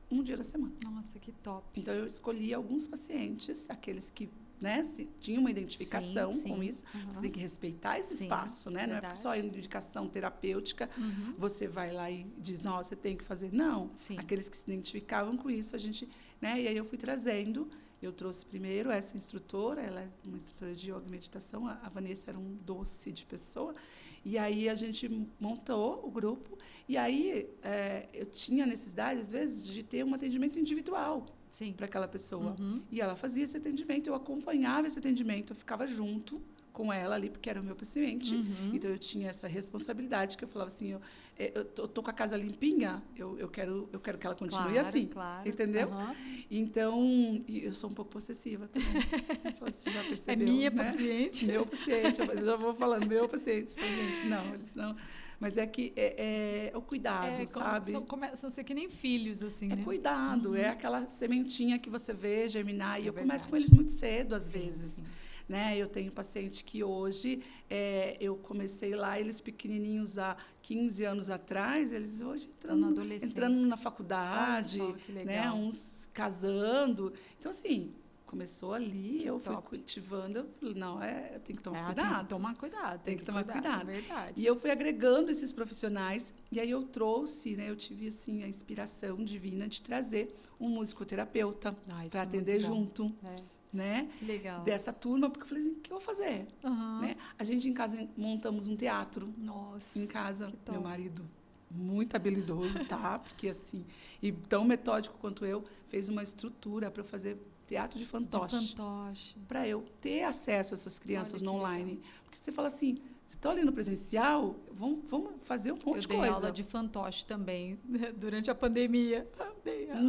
um dia da semana. Nossa, que top. Então, eu escolhi alguns pacientes, aqueles que, né, tinham uma identificação com isso. Você tem que respeitar esse espaço, né? Não é só indicação terapêutica, você vai lá e diz, não, você tem que fazer. Não, aqueles que se identificavam com isso, a gente... Né, e aí eu fui trazendo... Eu trouxe primeiro essa instrutora, ela é uma instrutora de yoga e meditação, a Vanessa era um doce de pessoa, e aí a gente montou o grupo, e aí eu tinha necessidade, às vezes, de ter um atendimento individual para aquela pessoa. E ela fazia esse atendimento, eu acompanhava esse atendimento, eu ficava junto com ela ali, porque era o meu paciente. Então, eu tinha essa responsabilidade, que eu falava assim, eu tô com a casa limpinha, eu quero que ela continue assim, entendeu? Então, eu sou um pouco possessiva também. Você já percebeu, minha né? paciente. Meu paciente, eu já vou falando, meu paciente. Gente, não, eles não... Mas é que é o cuidado, sabe? São ser que nem filhos, assim, né? Cuidado, é aquela sementinha que você vê germinar. E eu começo com eles muito cedo, às vezes. né? Eu tenho paciente que hoje, eu comecei lá, eles pequenininhos há 15 anos atrás, eles hoje entrando na faculdade, olha só, que legal. né? Uns casando. Então, assim, começou ali, Que eu top. fui cultivando, eu falei, não, tem que tomar Tem cuidado. que tomar cuidado. Tem que tomar cuidado. É verdade. E eu fui agregando esses profissionais, e aí eu trouxe, né? Eu tive, assim, a inspiração divina de trazer um musicoterapeuta para atender junto, né? Que legal. Dessa turma, porque eu falei assim, o que eu vou fazer? Né? A gente, em casa, montamos um teatro. Nossa. Em casa, meu marido, muito habilidoso, tá? Porque, assim, e tão metódico quanto eu, fez uma estrutura para eu fazer teatro de fantoche. Para eu ter acesso a essas crianças no online. Legal. Porque você fala assim, você está ali no presencial, vamos fazer um monte de coisa. Eu dei aula de fantoche também, durante a pandemia.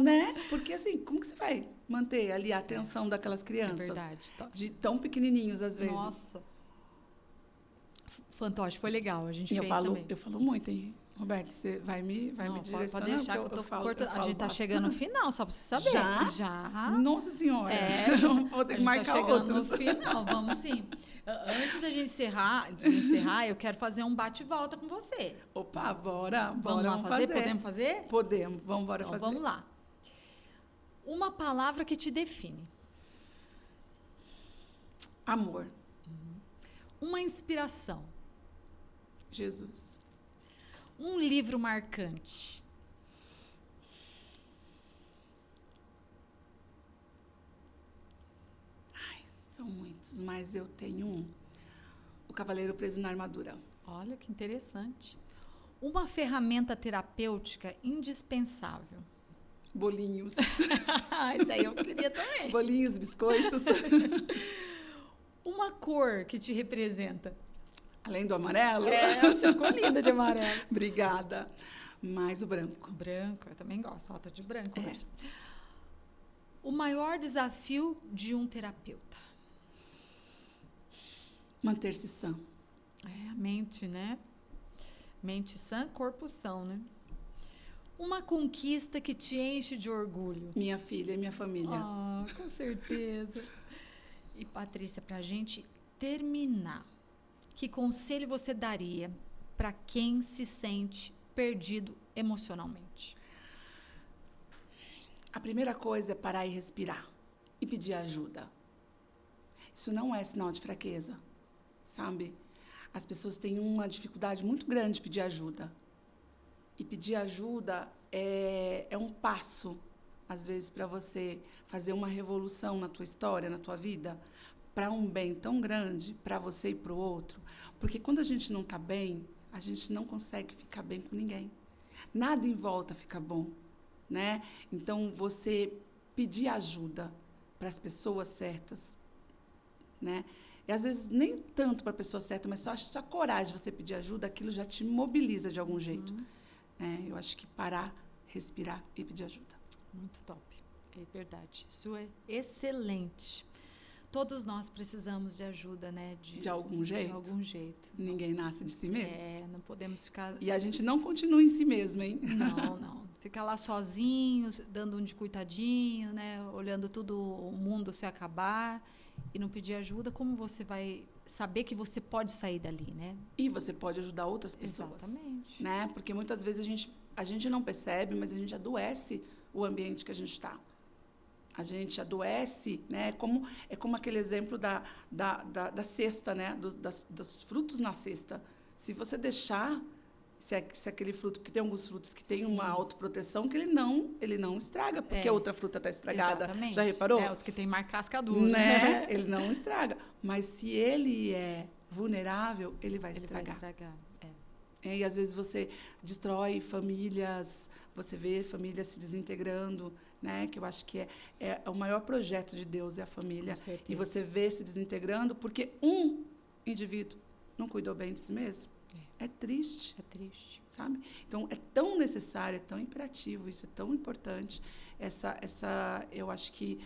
Né? Porque, assim, como que você vai manter ali a atenção daquelas crianças? É verdade. De tão pequenininhos, às vezes. Nossa. Fantoche foi legal, a gente fez também. Eu falo muito, hein? Roberto, você vai me direcionar? Pode deixar que eu tô cortando. A gente tá chegando no final, só para você saber. Já? Nossa Senhora! Vou ter que marcar outros. No final, vamos sim. Antes da gente encerrar, eu quero fazer um bate-volta com você. Opa, bora. Vamos lá fazer? Podemos fazer? Podemos, vamos fazer. Vamos lá. Uma palavra que te define. Amor. Uma inspiração. Jesus. Um livro marcante. São muitos, mas eu tenho um. O Cavaleiro Preso na Armadura. Olha que interessante. Uma ferramenta terapêutica indispensável. Bolinhos. Isso aí eu queria também. Bolinhos, biscoitos. Uma cor que te representa. Além do amarelo? Você ficou linda de amarelo. Obrigada. Mais o branco. Branco, eu também gosto. Falta de branco hoje. O maior desafio de um terapeuta? Manter-se sã. A mente, né? Mente sã, corpo são, né? Uma conquista que te enche de orgulho? Minha filha e minha família. Com certeza. E, Patrícia, para a gente terminar, que conselho você daria para quem se sente perdido emocionalmente? A primeira coisa é parar e respirar e pedir ajuda. Isso não é sinal de fraqueza, sabe? As pessoas têm uma dificuldade muito grande de pedir ajuda. E pedir ajuda é um passo, às vezes, para você fazer uma revolução na tua história, na tua vida, para um bem tão grande, para você e para o outro. Porque quando a gente não está bem, a gente não consegue ficar bem com ninguém. Nada em volta fica bom, né? Então, você pedir ajuda para as pessoas certas, né? E, às vezes, nem tanto para a pessoa certa, mas só a coragem de você pedir ajuda, aquilo já te mobiliza de algum jeito. Eu acho que parar, respirar e pedir ajuda. Muito top. É verdade. Isso é excelente. Todos nós precisamos de ajuda, né? De algum jeito? De algum jeito. Ninguém nasce de si mesmo. Não podemos ficar... E a gente não continua em si mesmo, hein? Não. Ficar lá sozinhos, dando um de coitadinho, né? Olhando tudo, o mundo se acabar e não pedir ajuda, como você vai saber que você pode sair dali, né? E você pode ajudar outras pessoas. Exatamente. Né? Porque muitas vezes a gente não percebe, mas a gente adoece o ambiente que a gente está. A gente adoece, né? É como aquele exemplo da cesta, né? Dos frutos na cesta. Se você deixar, se aquele fruto, porque tem alguns frutos que têm uma autoproteção que ele não estraga, porque a outra fruta está estragada. Exatamente. Já reparou? Os que têm mais casca dura. Né? Ele não estraga. Mas se ele é vulnerável, ele vai estragar. E às vezes você destrói famílias, você vê famílias se desintegrando, né? Que eu acho que é o maior projeto de Deus, é a família. E você vê se desintegrando porque um indivíduo não cuidou bem de si mesmo. É triste. É triste. Sabe? Então, é tão necessário, é tão imperativo, isso é tão importante. Eu acho que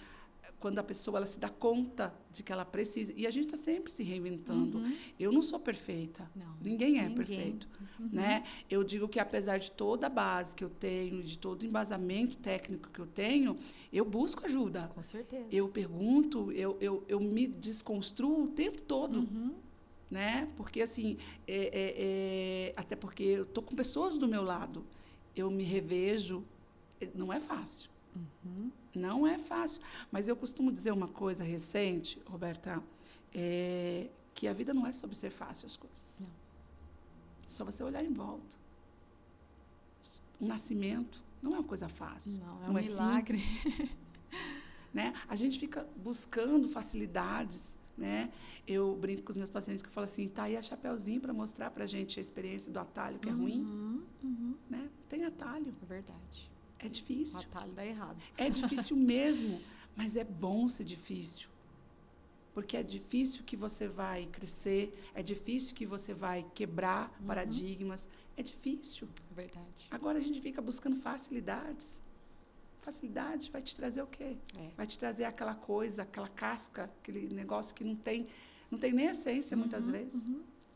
quando a pessoa ela se dá conta de que ela precisa. E a gente está sempre se reinventando. Eu não sou perfeita. Não. Ninguém é perfeito. Né? Eu digo que, apesar de toda a base que eu tenho, de todo o embasamento técnico que eu tenho, eu busco ajuda. Com certeza. Eu pergunto, eu me desconstruo o tempo todo. Né? Porque, assim, até porque eu estou com pessoas do meu lado. Eu me revejo. Não é fácil. Não é fácil. Mas eu costumo dizer uma coisa recente, Roberta, que a vida não é sobre ser fácil as coisas. Não. Só você olhar em volta. Um nascimento não é uma coisa fácil. Não, é um milagre. Simples, né? A gente fica buscando facilidades, né? Eu brinco com os meus pacientes que eu falo assim, tá aí a Chapeuzinho para mostrar para a gente a experiência do atalho, que é ruim. Né? Tem atalho. É verdade. É difícil. O atalho dá errado. É difícil mesmo, mas é bom ser difícil. Porque é difícil que você vai crescer, é difícil que você vai quebrar paradigmas. É difícil. É verdade. Agora a gente fica buscando facilidades. Facilidade vai te trazer o quê? Vai te trazer aquela coisa, aquela casca, aquele negócio que não tem nem essência muitas vezes.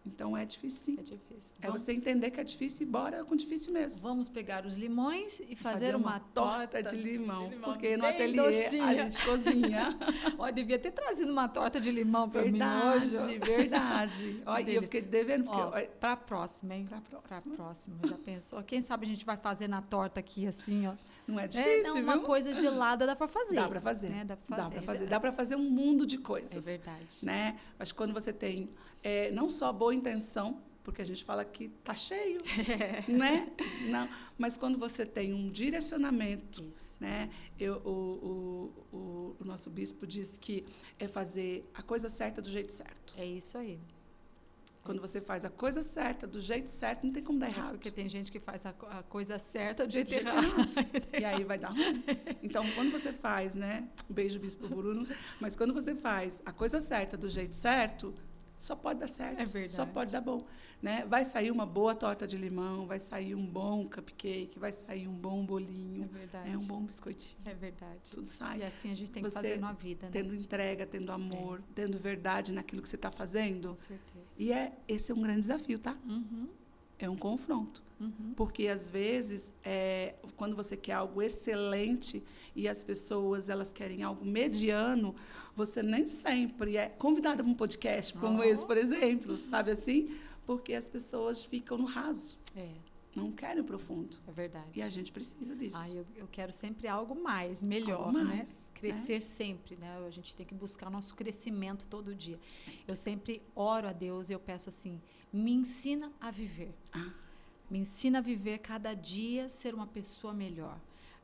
Então é difícil sim. É difícil. É você entender que é difícil e bora com difícil mesmo. Vamos pegar os limões e fazer uma torta de limão. Porque no bem ateliê docinha. a gente cozinha. Ó, devia ter trazido uma torta de limão para mim hoje. Verdade. Ó, e eu fiquei devendo. Para a próxima, hein? Para a próxima. Já pensou? Quem sabe a gente vai fazer na torta aqui assim, ó. Não é difícil, uma coisa gelada dá para fazer. Dá para fazer. Né? Dá para fazer. Dá para fazer um mundo de coisas. É verdade. Né? Mas quando você tem não só boa intenção, porque a gente fala que tá cheio, né? Não, mas quando você tem um direcionamento, né? O nosso bispo diz que é fazer a coisa certa do jeito certo. É isso aí. Quando você faz a coisa certa, do jeito certo, não tem como dar errado. Porque tem gente que faz a coisa certa do jeito errado. E aí vai dar ruim. Então, quando você faz, né? Um beijo, Bispo Bruno. Mas quando você faz a coisa certa do jeito certo, só pode dar certo. É verdade. Só pode dar bom. Né? Vai sair uma boa torta de limão, vai sair um bom cupcake, vai sair um bom bolinho. É verdade. Um bom biscoitinho. É verdade. Tudo sai. E assim a gente tem que fazer na vida, né? Tendo entrega, tendo amor, tendo verdade naquilo que você está fazendo. Com certeza. E esse é um grande desafio, tá? É um confronto. Porque, às vezes, quando você quer algo excelente e as pessoas elas querem algo mediano, você nem sempre é convidada para um podcast como esse, por exemplo, sabe assim? Porque as pessoas ficam no raso. Não querem o profundo. É verdade. E a gente precisa disso. Eu quero sempre algo mais, melhor, algo mais, né? Crescer sempre, né? A gente tem que buscar o nosso crescimento todo dia. Sim. Eu sempre oro a Deus e eu peço assim, me ensina a viver. Me ensina a viver cada dia, ser uma pessoa melhor,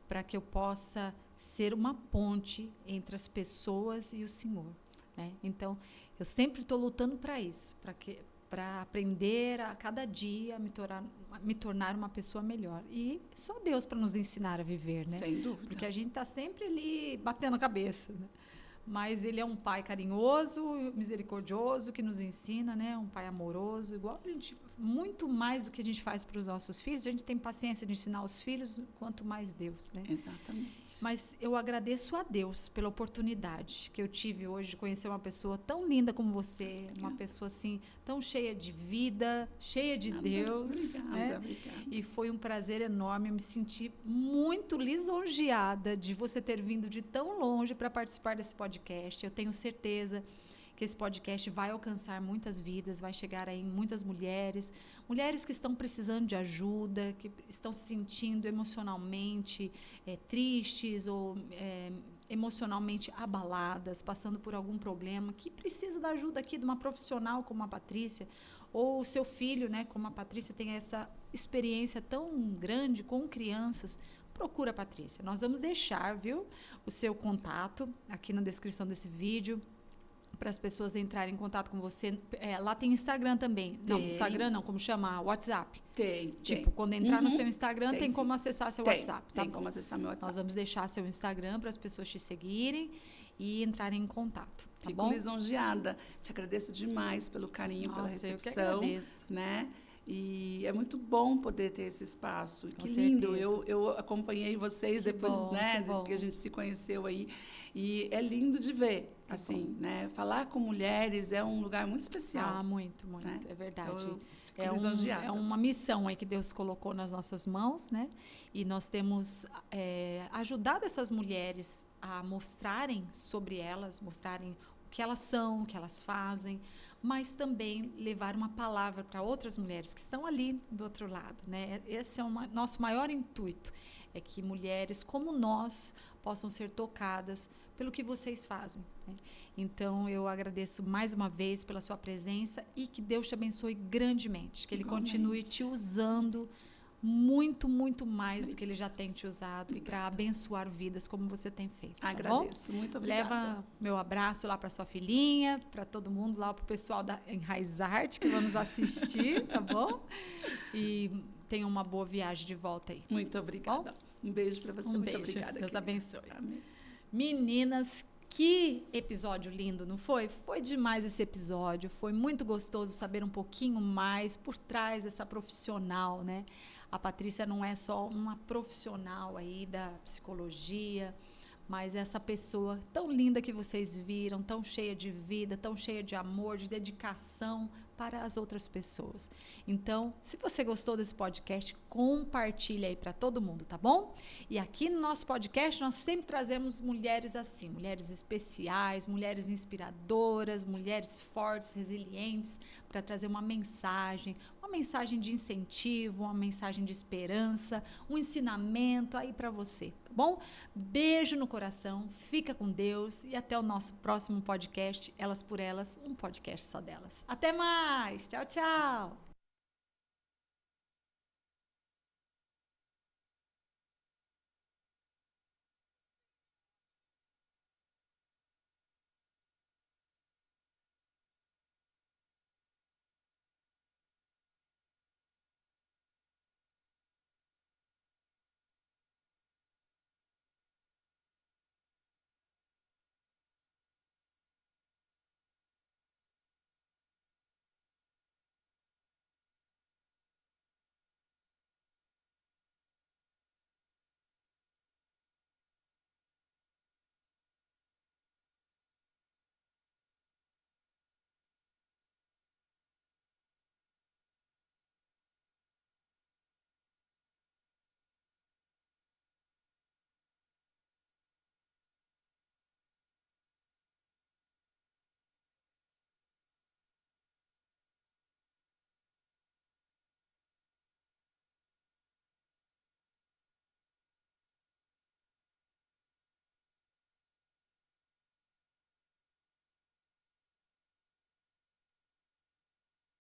para que eu possa ser uma ponte entre as pessoas e o Senhor, né? Então, eu sempre estou lutando para isso, para aprender a cada dia me tornar uma pessoa melhor. E só Deus para nos ensinar a viver, né? Sem dúvida. Porque a gente está sempre ali batendo a cabeça, né? Mas ele é um pai carinhoso, misericordioso, que nos ensina, né? Um pai amoroso, igual a gente, muito mais do que a gente faz para os nossos filhos. A gente tem paciência de ensinar os filhos, quanto mais Deus, né? Exatamente. Mas eu agradeço a Deus pela oportunidade que eu tive hoje de conhecer uma pessoa tão linda como você, uma pessoa assim tão cheia de vida, cheia de Deus, né? Obrigada. E foi um prazer enorme, eu me senti muito lisonjeada de você ter vindo de tão longe para participar desse podcast. Eu tenho certeza que esse podcast vai alcançar muitas vidas, vai chegar aí em muitas mulheres que estão precisando de ajuda, que estão se sentindo emocionalmente tristes ou emocionalmente abaladas, passando por algum problema, que precisa da ajuda aqui de uma profissional como a Patrícia, ou o seu filho, né, como a Patrícia tem essa experiência tão grande com crianças. Procura a Patrícia. Nós vamos deixar, viu, o seu contato aqui na descrição desse vídeo para as pessoas entrarem em contato com você. Lá tem Instagram também. Tem. Não, Instagram não, como chama? WhatsApp. Tem. Tipo, quando entrar no seu Instagram, tem como acessar seu WhatsApp. Tá tem como acessar meu WhatsApp. Nós vamos deixar seu Instagram para as pessoas te seguirem e entrarem em contato. Tá Fico bom? lisonjeada. Te agradeço demais pelo carinho, pela recepção. Eu que agradeço. Né? E é muito bom poder ter esse espaço. Com Que lindo! certeza. Eu acompanhei vocês Que depois, bom, né, que bom. que a gente se conheceu aí. E é lindo de ver, Que assim, né? Falar com mulheres é um lugar muito especial. Ah, muito, muito. né? É verdade. Então, eu fico É, lisonjeada. é uma missão aí que Deus colocou nas nossas mãos, né? E nós temos ajudado essas mulheres a mostrarem sobre elas, mostrarem o que elas são, o que elas fazem, mas também levar uma palavra para outras mulheres que estão ali do outro lado, né? Esse é o nosso maior intuito, é que mulheres como nós possam ser tocadas pelo que vocês fazem, né? Então, eu agradeço mais uma vez pela sua presença e que Deus te abençoe grandemente, que Ele continue te usando muito, muito mais do que Ele já tem te usado para abençoar vidas como você tem feito. Tá Agradeço, bom? muito obrigada. Leva meu abraço lá para sua filhinha, para todo mundo lá, para o pessoal da Enraizarte que vão nos assistir, tá bom? E tenha uma boa viagem de volta aí. Muito obrigada. Um beijo para você. Um muito beijo. obrigada. Deus querida. abençoe. Amém. Meninas, que episódio lindo, não foi? Foi demais esse episódio. Foi muito gostoso saber um pouquinho mais por trás dessa profissional, né? A Patrícia não é só uma profissional aí da psicologia, mas essa pessoa tão linda que vocês viram, tão cheia de vida, tão cheia de amor, de dedicação para as outras pessoas. Então, se você gostou desse podcast, compartilha aí para todo mundo, tá bom? E aqui no nosso podcast nós sempre trazemos mulheres assim, mulheres especiais, mulheres inspiradoras, mulheres fortes, resilientes, para trazer uma mensagem de incentivo, uma mensagem de esperança, um ensinamento aí para você, tá bom? Beijo no coração, fica com Deus e até o nosso próximo podcast, Elas por Elas, um podcast só delas. Até mais! Tchau, tchau!